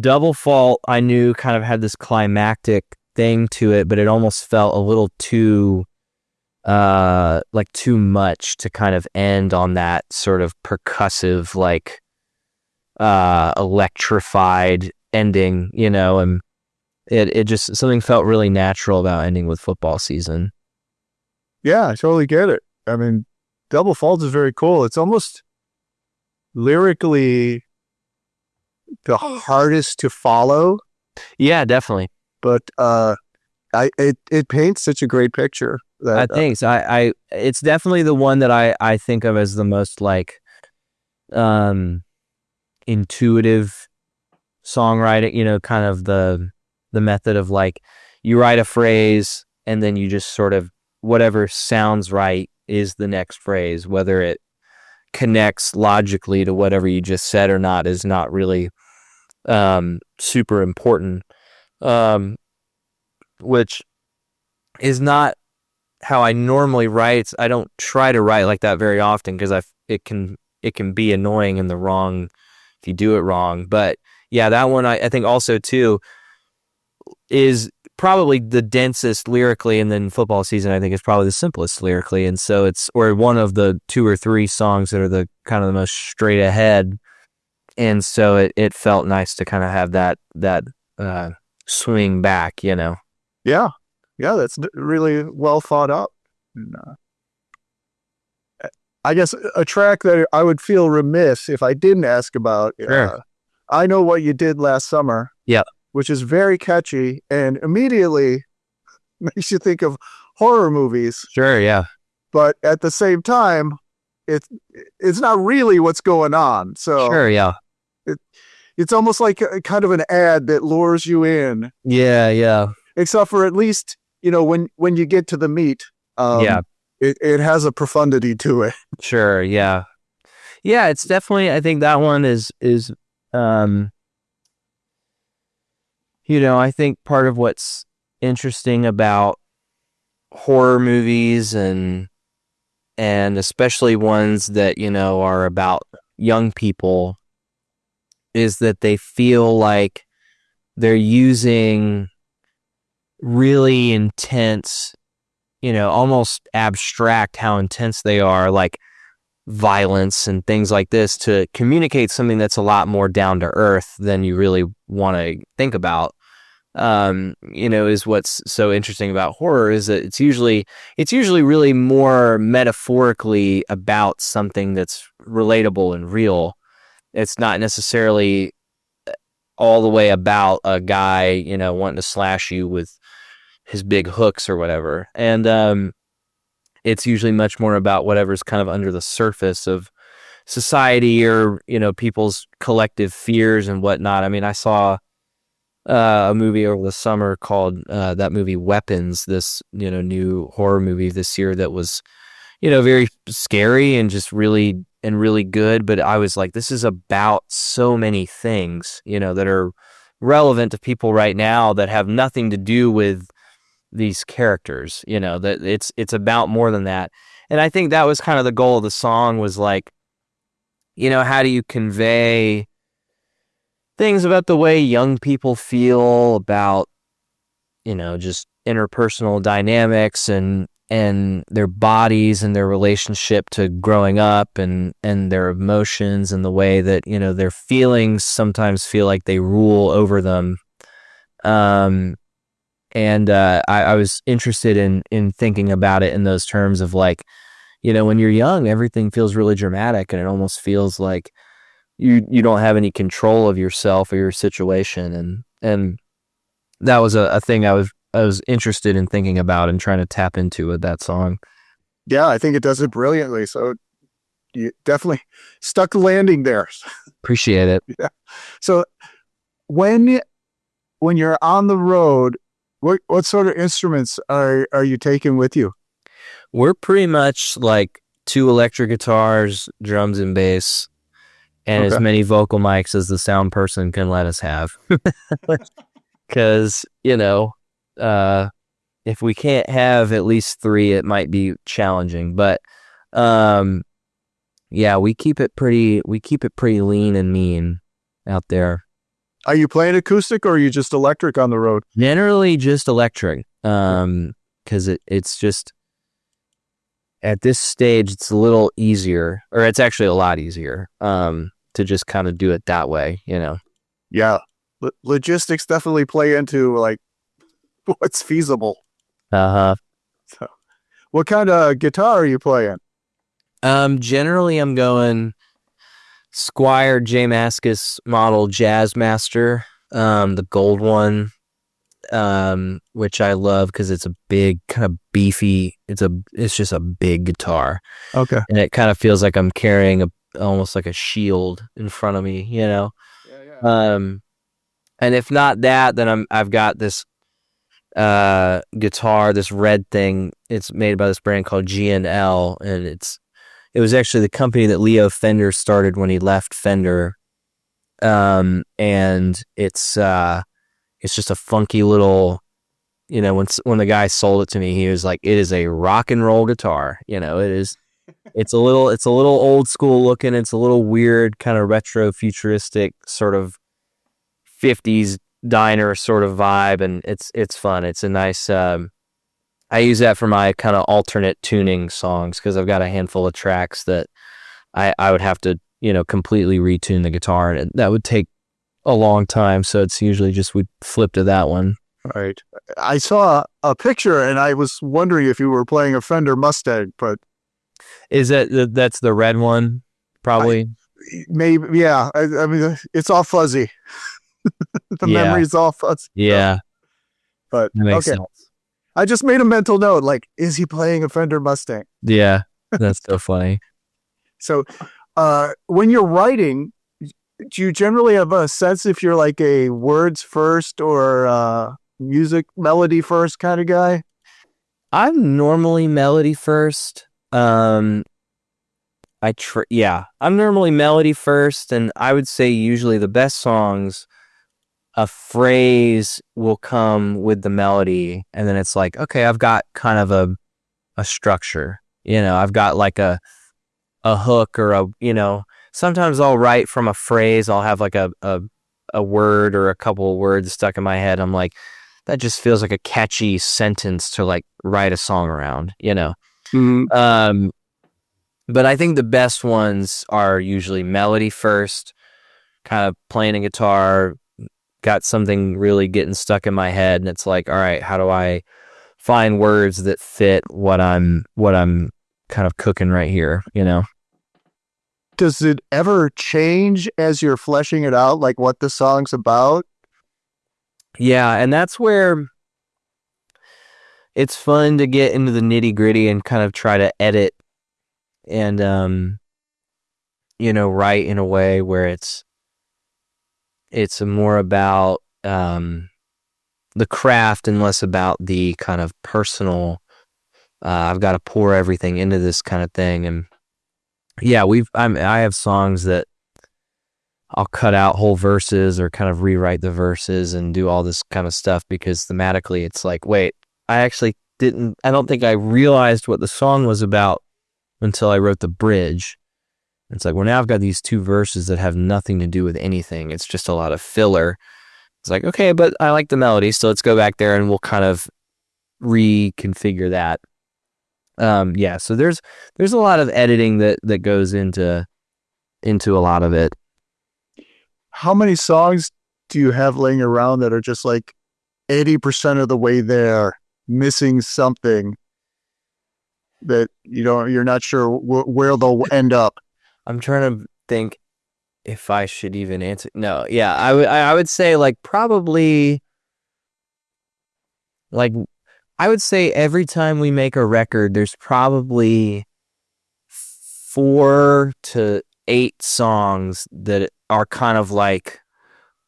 Double Fault. I knew kind of had this climactic thing to it, but it almost felt a little too too much to kind of end on that sort of percussive, like electrified ending, and it just, something felt really natural about ending with football season. Yeah, I totally get it. I mean, Double Fault is very cool. It's almost lyrically the hardest to follow. Yeah, definitely. But it paints such a great picture. I think so. It's definitely the one that I think of as the most like intuitive songwriting, kind of the method of like, you write a phrase and then you just sort of, whatever sounds right is the next phrase. Whether it connects logically to whatever you just said or not is not really super important, which is not how I normally write. I don't try to write like that very often because it can be annoying in the wrong if you do it wrong. But yeah, that one I think also too is probably the densest lyrically, and then Football Season I think is probably the simplest lyrically, and so or one of the 2 or 3 songs that are the kind of the most straight ahead, and so it felt nice to kind of have that swing back, Yeah, that's really well thought up. And, I guess a track that I would feel remiss if I didn't ask about. Sure. I Know What You Did Last Summer. Yeah. Which is very catchy and immediately makes you think of horror movies. Sure, yeah. But at the same time, it's not really what's going on. So sure, yeah. It's almost like a kind of an ad that lures you in. Yeah. Except for at least, when you get to the meat, it has a profundity to it. Sure, yeah. Yeah, it's definitely, I think that one is I think part of what's interesting about horror movies and especially ones that, are about young people is that they feel like they're using really intense, almost abstract how intense they are, like violence and things like this, to communicate something that's a lot more down to earth than you really want to think about. Is what's so interesting about horror is that it's usually really more metaphorically about something that's relatable and real. It's not necessarily all the way about a guy, wanting to slash you with his big hooks or whatever. And it's usually much more about whatever's kind of under the surface of society or, people's collective fears and whatnot. I mean, I saw a movie over the summer called that movie Weapons, this new horror movie this year that was very scary and just really good, but I was like, this is about so many things that are relevant to people right now that have nothing to do with these characters, that it's about more than that. And I think that was kind of the goal of the song, was like, how do you convey things about the way young people feel about, just interpersonal dynamics and their bodies and their relationship to growing up and their emotions and the way that, their feelings sometimes feel like they rule over them. And I was interested in thinking about it in those terms of like, when you're young, everything feels really dramatic, and it almost feels like you don't have any control of yourself or your situation, and that was a thing I was interested in thinking about and trying to tap into with that song. Yeah, I think it does it brilliantly. So you definitely stuck the landing there. Appreciate it. Yeah. So when you're on the road, what sort of instruments are you taking with you? We're pretty much like 2 electric guitars, drums and bass, and as many vocal mics as the sound person can let us have. Because, if we can't have at least 3, it might be challenging. But yeah, we keep it pretty lean and mean out there. Are you playing acoustic, or are you just electric on the road? Generally just electric. Because it's just, at this stage, it's a little easier, or it's actually a lot easier to just kind of do it that way, Yeah. Logistics definitely play into like what's feasible. Uh-huh. So, what kind of guitar are you playing? Generally I'm going Squire J. Mascis model Jazzmaster, the gold one, which I love because it's a big, kind of beefy. It's just a big guitar. Okay. And it kind of feels like I'm carrying almost like a shield in front of me, Yeah. And if not that, then I've got this guitar, this red thing. It's made by this brand called G&L, and it was actually the company that Leo Fender started when he left Fender. And it's just a funky little, when the guy sold it to me, he was like, it is a rock and roll guitar. It's a little old school looking. It's a little weird, kind of retro futuristic sort of 50s diner sort of vibe. And it's fun. It's a nice, I use that for my kind of alternate tuning songs, because I've got a handful of tracks that I would have to, completely retune the guitar, and that would take a long time. So it's usually just we flip to that one. Right. I saw a picture and I was wondering if you were playing a Fender Mustang, but is that's the red one? Probably. Maybe. Yeah. I mean, it's all fuzzy. The memory's all fuzzy. Yeah. But that makes sense. I just made a mental note, like, is he playing a Fender Mustang? Yeah. That's so funny. So, when you're writing, do you generally have a sense if you're like a words first or music melody first kind of guy? I'm normally melody first. I'm normally melody first, and I would say usually the best songs, a phrase will come with the melody, and then it's like, okay, I've got kind of a structure. I've got like a hook or sometimes I'll write from a phrase. I'll have like a word or a couple of words stuck in my head. I'm like, that just feels like a catchy sentence to like write a song around, Mm-hmm. But I think the best ones are usually melody first, kind of playing a guitar, got something really getting stuck in my head, and it's like, all right, how do I find words that fit what I'm kind of cooking right here, Does it ever change as you're fleshing it out, like what the song's about? Yeah, and that's where it's fun to get into the nitty gritty and kind of try to edit and write in a way where it's more about the craft and less about the kind of personal. I've got to pour everything into this kind of thing, and yeah, I have songs that I'll cut out whole verses or kind of rewrite the verses and do all this kind of stuff because thematically it's like, wait, I don't think I realized what the song was about until I wrote the bridge. It's like, well, now I've got these 2 verses that have nothing to do with anything. It's just a lot of filler. It's like, okay, but I like the melody, so let's go back there and we'll kind of reconfigure that. So there's a lot of editing that goes into a lot of it. How many songs do you have laying around that are just like 80% of the way there, missing something that you're not sure where they'll end up? I'm trying to think if I should even answer. No, yeah, I would say like probably like I would say every time we make a record, there's probably 4 to 8 songs that are kind of like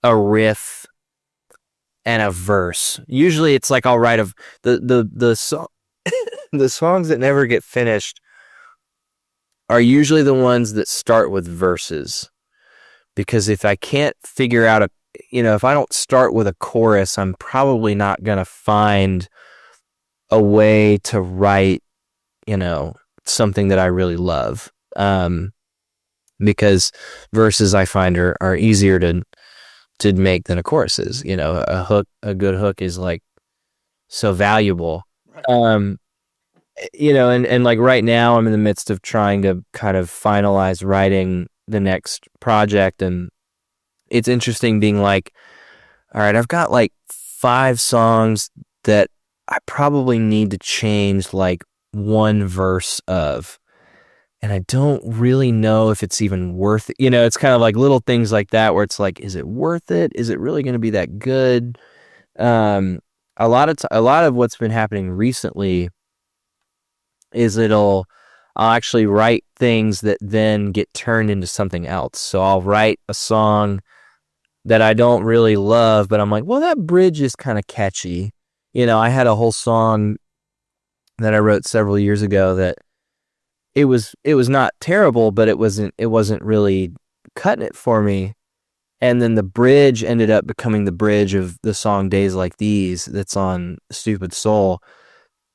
a riff and a verse. Usually it's like I'll write the song the songs that never get finished are usually the ones that start with verses. Because if I can't figure out if I don't start with a chorus, I'm probably not going to find a way to write, something that I really love. Because verses I find are easier to make than a chorus is. A good hook is like so valuable. Right. And like right now I'm in the midst of trying to kind of finalize writing the next project, and it's interesting being like, all right, I've got like 5 songs that I probably need to change like one verse of, and I don't really know if it's even worth it. It's kind of like little things like that where it's like, is it worth it? Is it really going to be that good? A lot of what's been happening recently is I'll actually write things that then get turned into something else. So I'll write a song that I don't really love, but I'm like, well, that bridge is kind of catchy. I had a whole song that I wrote several years ago that it was not terrible, but it wasn't really cutting it for me. And then the bridge ended up becoming the bridge of the song Days Like These that's on Stupid Soul.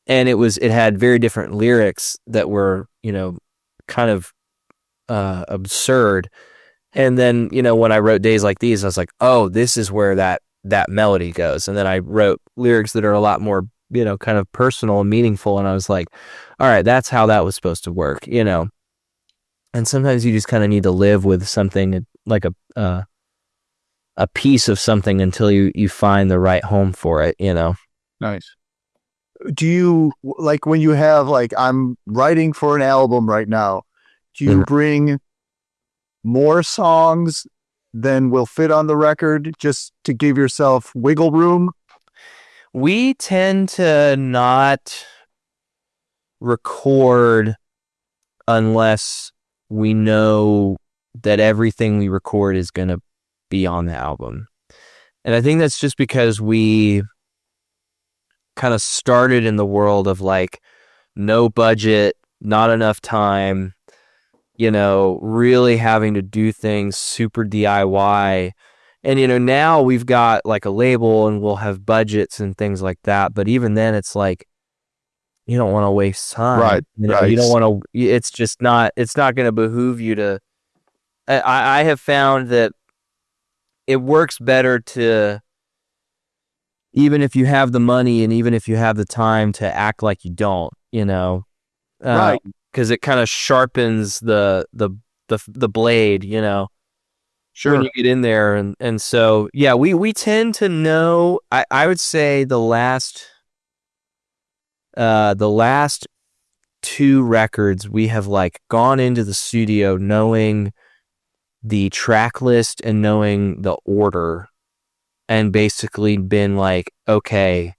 And it had very different lyrics that were, kind of absurd. And then, when I wrote Days Like These, I was like, oh, this is where that melody goes. And then I wrote lyrics that are a lot more, kind of personal and meaningful. And I was like, all right, that's how that was supposed to work, And sometimes you just kind of need to live with something like a piece of something until you find the right home for it, Nice. Do you, like, when you have, like, I'm writing for an album right now, do you bring more songs than will fit on the record just to give yourself wiggle room? We tend to not record unless we know that everything we record is going to be on the album. And I think that's just because we kind of started in the world of like no budget, not enough time, really having to do things super DIY. And, now we've got like a label and we'll have budgets and things like that. But even then it's like, you don't want to waste time. Right. You don't want to, it's not going to behoove you to, I have found that it works better to, even if you have the money and even if you have the time, to act like you don't, right. Because it kind of sharpens the blade, Sure. when you get in there. And so, yeah, we tend to know, I would say the last 2 records, we have like gone into the studio knowing the track list and knowing the order, and basically been like, okay,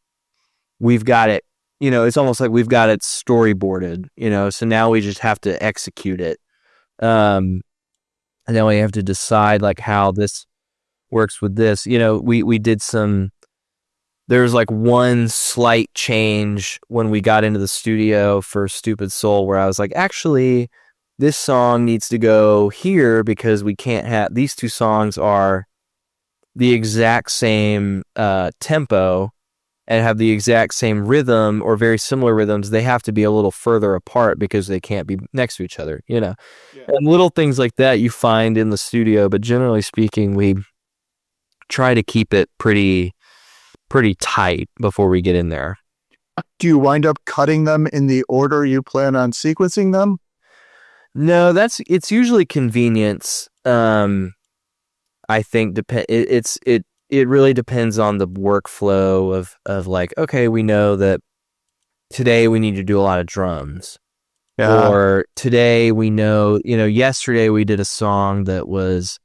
we've got it. It's almost like we've got it storyboarded, so now we just have to execute it. And then we have to decide like how this works with this. We did there was like one slight change when we got into the studio for Stupid Soul where I was like, actually, this song needs to go here because we can't have, these 2 songs are the exact same tempo and have the exact same rhythm or very similar rhythms. They have to be a little further apart because they can't be next to each other, Yeah. And little things like that you find in the studio, but generally speaking, we try to keep it pretty tight before we get in there. Do you wind up cutting them in the order you plan on sequencing them? No, it's usually convenience. I think it really depends on the workflow of like, okay, we know that today we need to do a lot of drums. Yeah. Or today we know, yesterday we did a song that was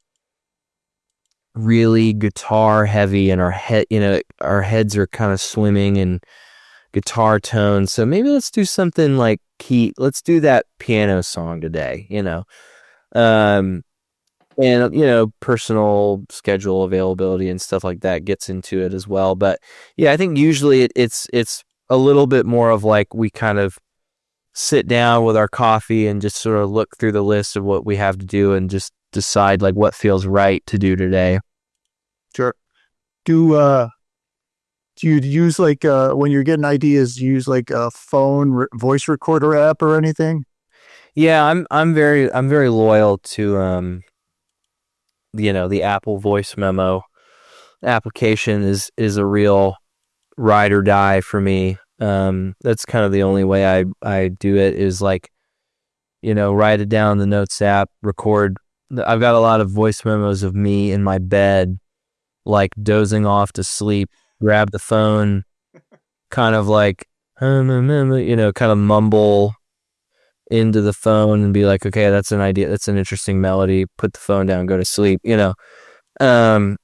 really guitar heavy and our heads are kind of swimming in guitar tones. So maybe let's do something like let's do that piano song today, and personal schedule availability and stuff like that gets into it as well. But yeah, I think usually it's a little bit more of like we kind of sit down with our coffee and just sort of look through the list of what we have to do and just decide like what feels right to do today. Sure. Do you use like when you're getting ideas, do you use like a phone voice recorder app or anything? Yeah, I'm very loyal to the Apple Voice Memo application is a real ride or die for me. That's kind of the only way I do it is like, write it down in the Notes app, record. I've got a lot of voice memos of me in my bed, like dozing off to sleep, grab the phone, kind of like, kind of mumble into the phone and be like, okay, that's an idea. That's an interesting melody. Put the phone down, go to sleep, and then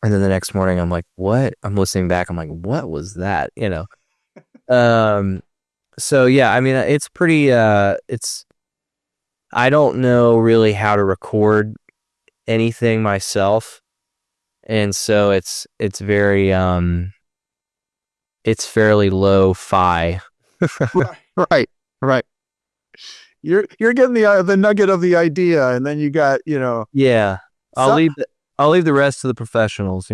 the next morning I'm like, what? I'm listening back. I'm like, what was that? So yeah, I mean, it's pretty, I don't know really how to record anything myself. And so it's very, it's fairly lo-fi. Right. You're getting the nugget of the idea, and then you got, Yeah. I'll leave the rest to the professionals,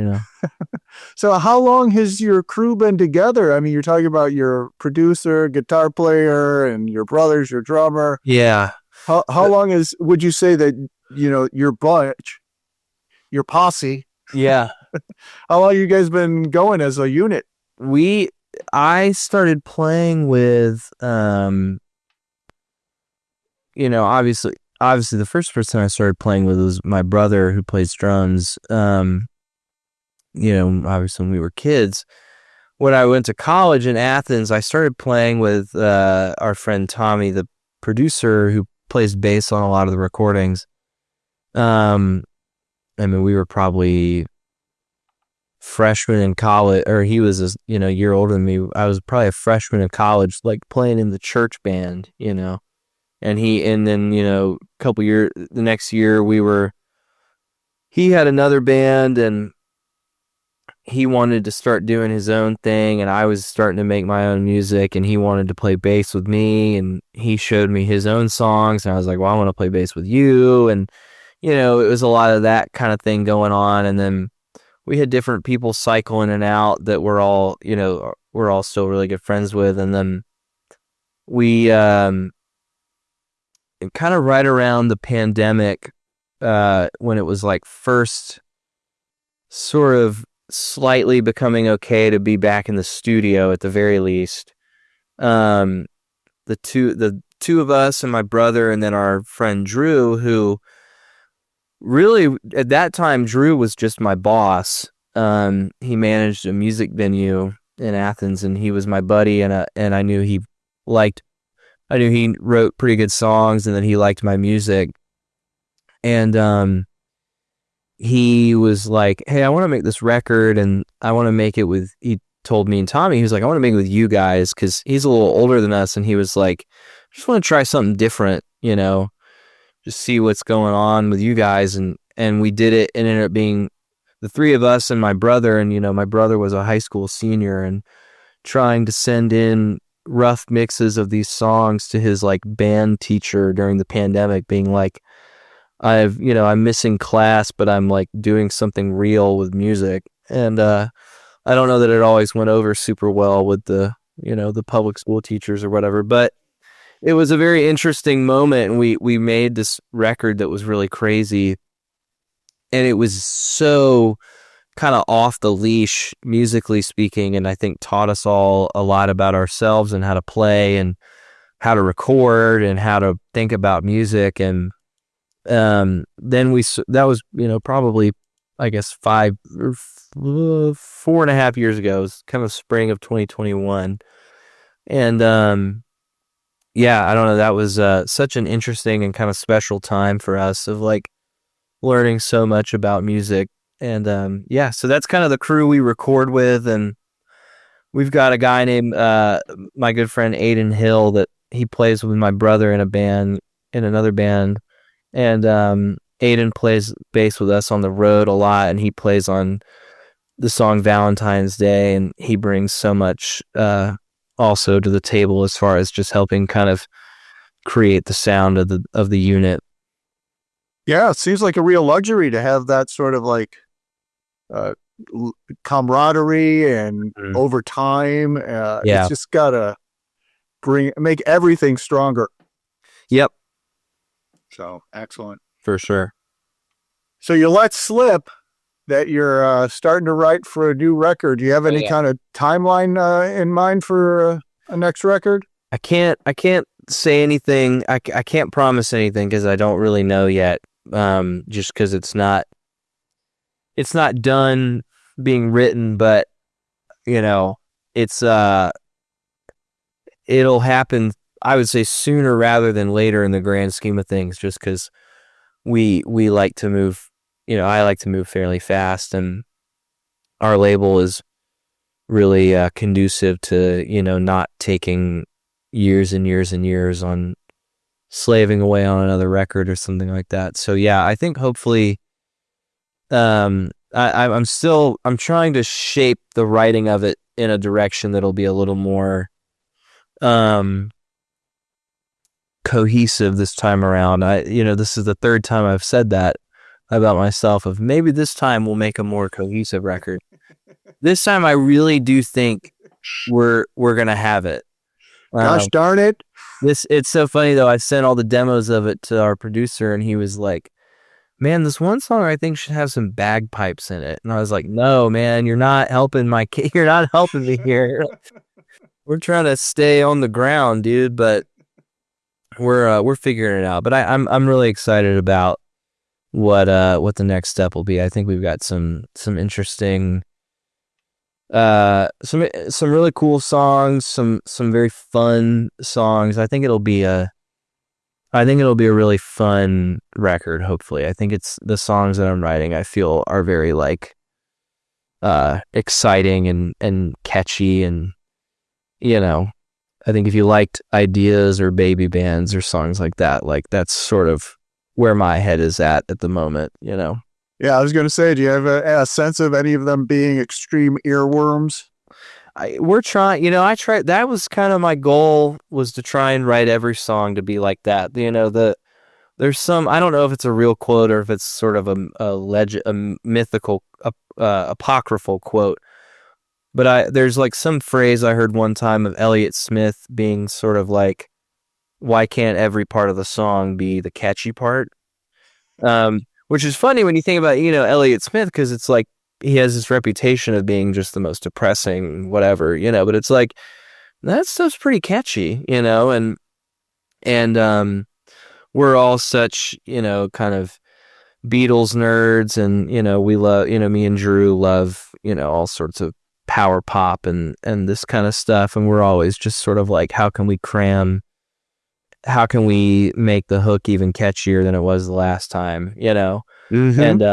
So how long has your crew been together? I mean, you're talking about your producer, guitar player, and your brother's your drummer. Yeah. How long would you say that, your bunch, your posse? Yeah. How long you guys been going as a unit? I started playing with, obviously the first person I started playing with was my brother who plays drums. Obviously when we were kids. When I went to college in Athens, I started playing with our friend Tommy, the producer who plays bass on a lot of the recordings. We were probably freshmen in college, or he was a year older than me. I was probably a freshman in college, like playing in the church band, and then couple years, the next year he had another band and he wanted to start doing his own thing, and I was starting to make my own music, and he wanted to play bass with me, and he showed me his own songs, and I was like, well, I want to play bass with you. And it was a lot of that kind of thing going on. And then we had different people cycle in and out that we're all still really good friends with. And then we kind of right around the pandemic, when it was like first sort of slightly becoming okay to be back in the studio at the very least, the two of us and my brother and then our friend Drew, who really at that time Drew was just my boss. He managed a music venue in Athens, and he was my buddy, and I knew he wrote pretty good songs, and that he liked my music. And he was like, hey, I want to make this record, and I want to make it with, he told me and Tommy, he was like, I want to make it with you guys, because he's a little older than us, and he was like, I just want to try something different, just see what's going on with you guys. And we did it, and it ended up being the three of us and my brother, and my brother was a high school senior, and trying to send in rough mixes of these songs to his like band teacher during the pandemic, being like, I'm missing class, but I'm like doing something real with music. And I don't know that it always went over super well with the public school teachers or whatever, but it was a very interesting moment. And we made this record that was really crazy, and it was so kind of off the leash musically speaking, and I think taught us all a lot about ourselves and how to play and how to record and how to think about music. And then that was probably, I guess 4.5 years ago. It was kind of spring of 2021. And yeah, I don't know. That was such an interesting and kind of special time for us of like learning so much about music. And yeah, so that's kind of the crew we record with. And we've got a guy named my good friend Aiden Hill that he plays with my brother in another band. And Aiden plays bass with us on the road a lot, and he plays on the song Valentine's Day, and he brings so much also to the table as far as just helping kind of create the sound of the unit. Yeah, it seems like a real luxury to have that sort of like camaraderie and over time. It's just gotta make everything stronger. Yep. So excellent. For sure. So you let slip that you're starting to write for a new record. Do you have any kind of timeline in mind for a next record? I can't say anything. I can't promise anything because I don't really know yet. Just because it's not done being written, but it's it'll happen. I would say sooner rather than later in the grand scheme of things, just because we like to move. I like to move fairly fast, and our label is really conducive to not taking years and years and years on slaving away on another record or something like that. So yeah, I think hopefully I'm trying to shape the writing of it in a direction that'll be a little more cohesive this time around. This is the third time I've said that about myself, of maybe this time we'll make a more cohesive record. This time I really do think we're gonna have it. Gosh darn it. It's so funny though. I sent all the demos of it to our producer, and he was like, "Man, this one song I think should have some bagpipes in it." And I was like, "No, man, you're not helping you're not helping me here. We're trying to stay on the ground, dude." But we're figuring it out. But I'm really excited about what the next step will be. I think we've got some interesting, some really cool songs, some very fun songs. I think it'll be a really fun record. Hopefully, I think it's the songs that I'm writing, I feel are very like exciting and catchy, and I think if you liked Ideas or Baby Bands or songs like that, like that's sort of where my head is at the moment. Yeah, I was going to say, do you have a sense of any of them being extreme earworms? We're trying, I tried, that was kind of my goal, was to try and write every song to be like that. There's some, I don't know if it's a real quote or if it's sort of a mythical, apocryphal quote, but there's like some phrase I heard one time of Elliott Smith being sort of like, why can't every part of the song be the catchy part? Which is funny when you think about, Elliott Smith, because it's like he has this reputation of being just the most depressing, whatever, but it's like, that stuff's pretty catchy, and we're all such, kind of Beatles nerds, and, we love, me and Drew love, all sorts of power pop and this kind of stuff. And we're always just sort of like, how can we make the hook even catchier than it was the last time, Mm-hmm. And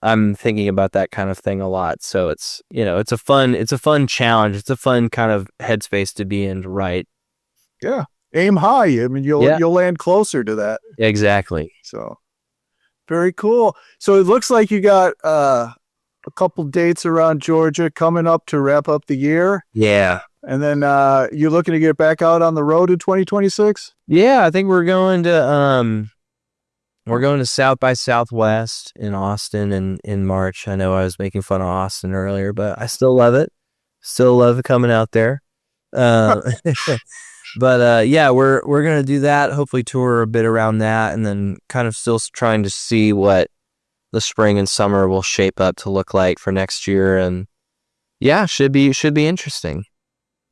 I'm thinking about that kind of thing a lot. So it's it's a fun challenge. It's a fun kind of headspace to be in to write. Yeah, aim high. I mean, you'll land closer to that. Exactly. So very cool. So it looks like you got a couple dates around Georgia coming up to wrap up the year. Yeah. And then you're looking to get back out on the road in 2026? Yeah, I think we're going to South by Southwest in Austin in March. I know I was making fun of Austin earlier, but I still love it. Still love coming out there. But yeah, we're going to do that, hopefully tour a bit around that, and then kind of still trying to see what the spring and summer will shape up to look like for next year. And yeah, should be interesting.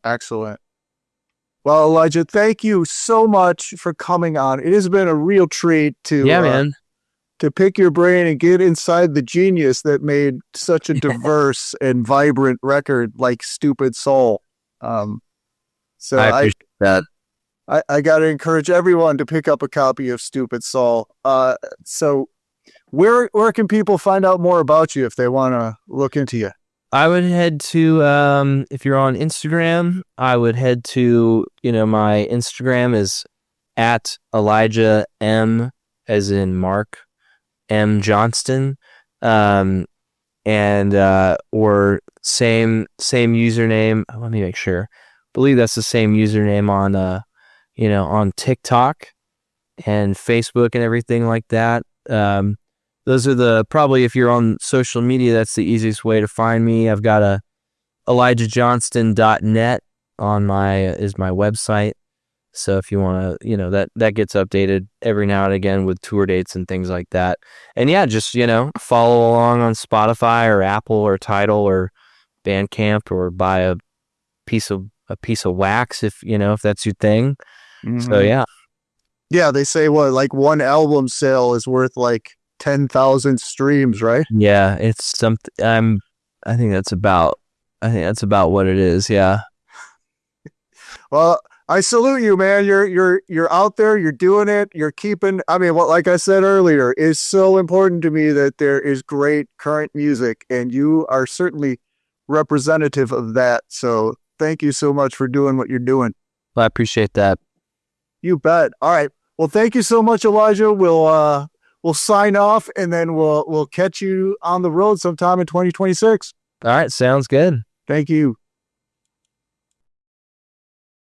Excellent. Well, Elijah, thank you so much for coming on. It has been a real treat to to pick your brain and get inside the genius that made such a diverse and vibrant record like Stupid Soul. So I appreciate that. I got to encourage everyone to pick up a copy of Stupid Soul. So where can people find out more about you if they want to look into you? I would head to, if you're on Instagram, I would head to, my Instagram is at Elijah M, as in Mark, M Johnston, or same username. Let me make sure. I believe that's the same username on, on TikTok and Facebook and everything like that. Those are probably if you're on social media, that's the easiest way to find me. I've got a ElijahJohnston.net is my website. So if you want to, that gets updated every now and again with tour dates and things like that. And yeah, just, follow along on Spotify or Apple or Tidal or Bandcamp, or buy a piece of wax if that's your thing. Mm-hmm. So yeah. Yeah, they say like one album sale is worth like 10,000 streams, right? Yeah, it's something. I think that's about what it is. Yeah. Well, I salute you, man. You're out there. You're doing it. You're keeping. I mean, like I said earlier, it's so important to me that there is great current music, and you are certainly representative of that. So thank you so much for doing what you're doing. Well, I appreciate that. You bet. All right. Well, thank you so much, Elijah. We'll sign off, and then we'll catch you on the road sometime in 2026. All right. Sounds good. Thank you.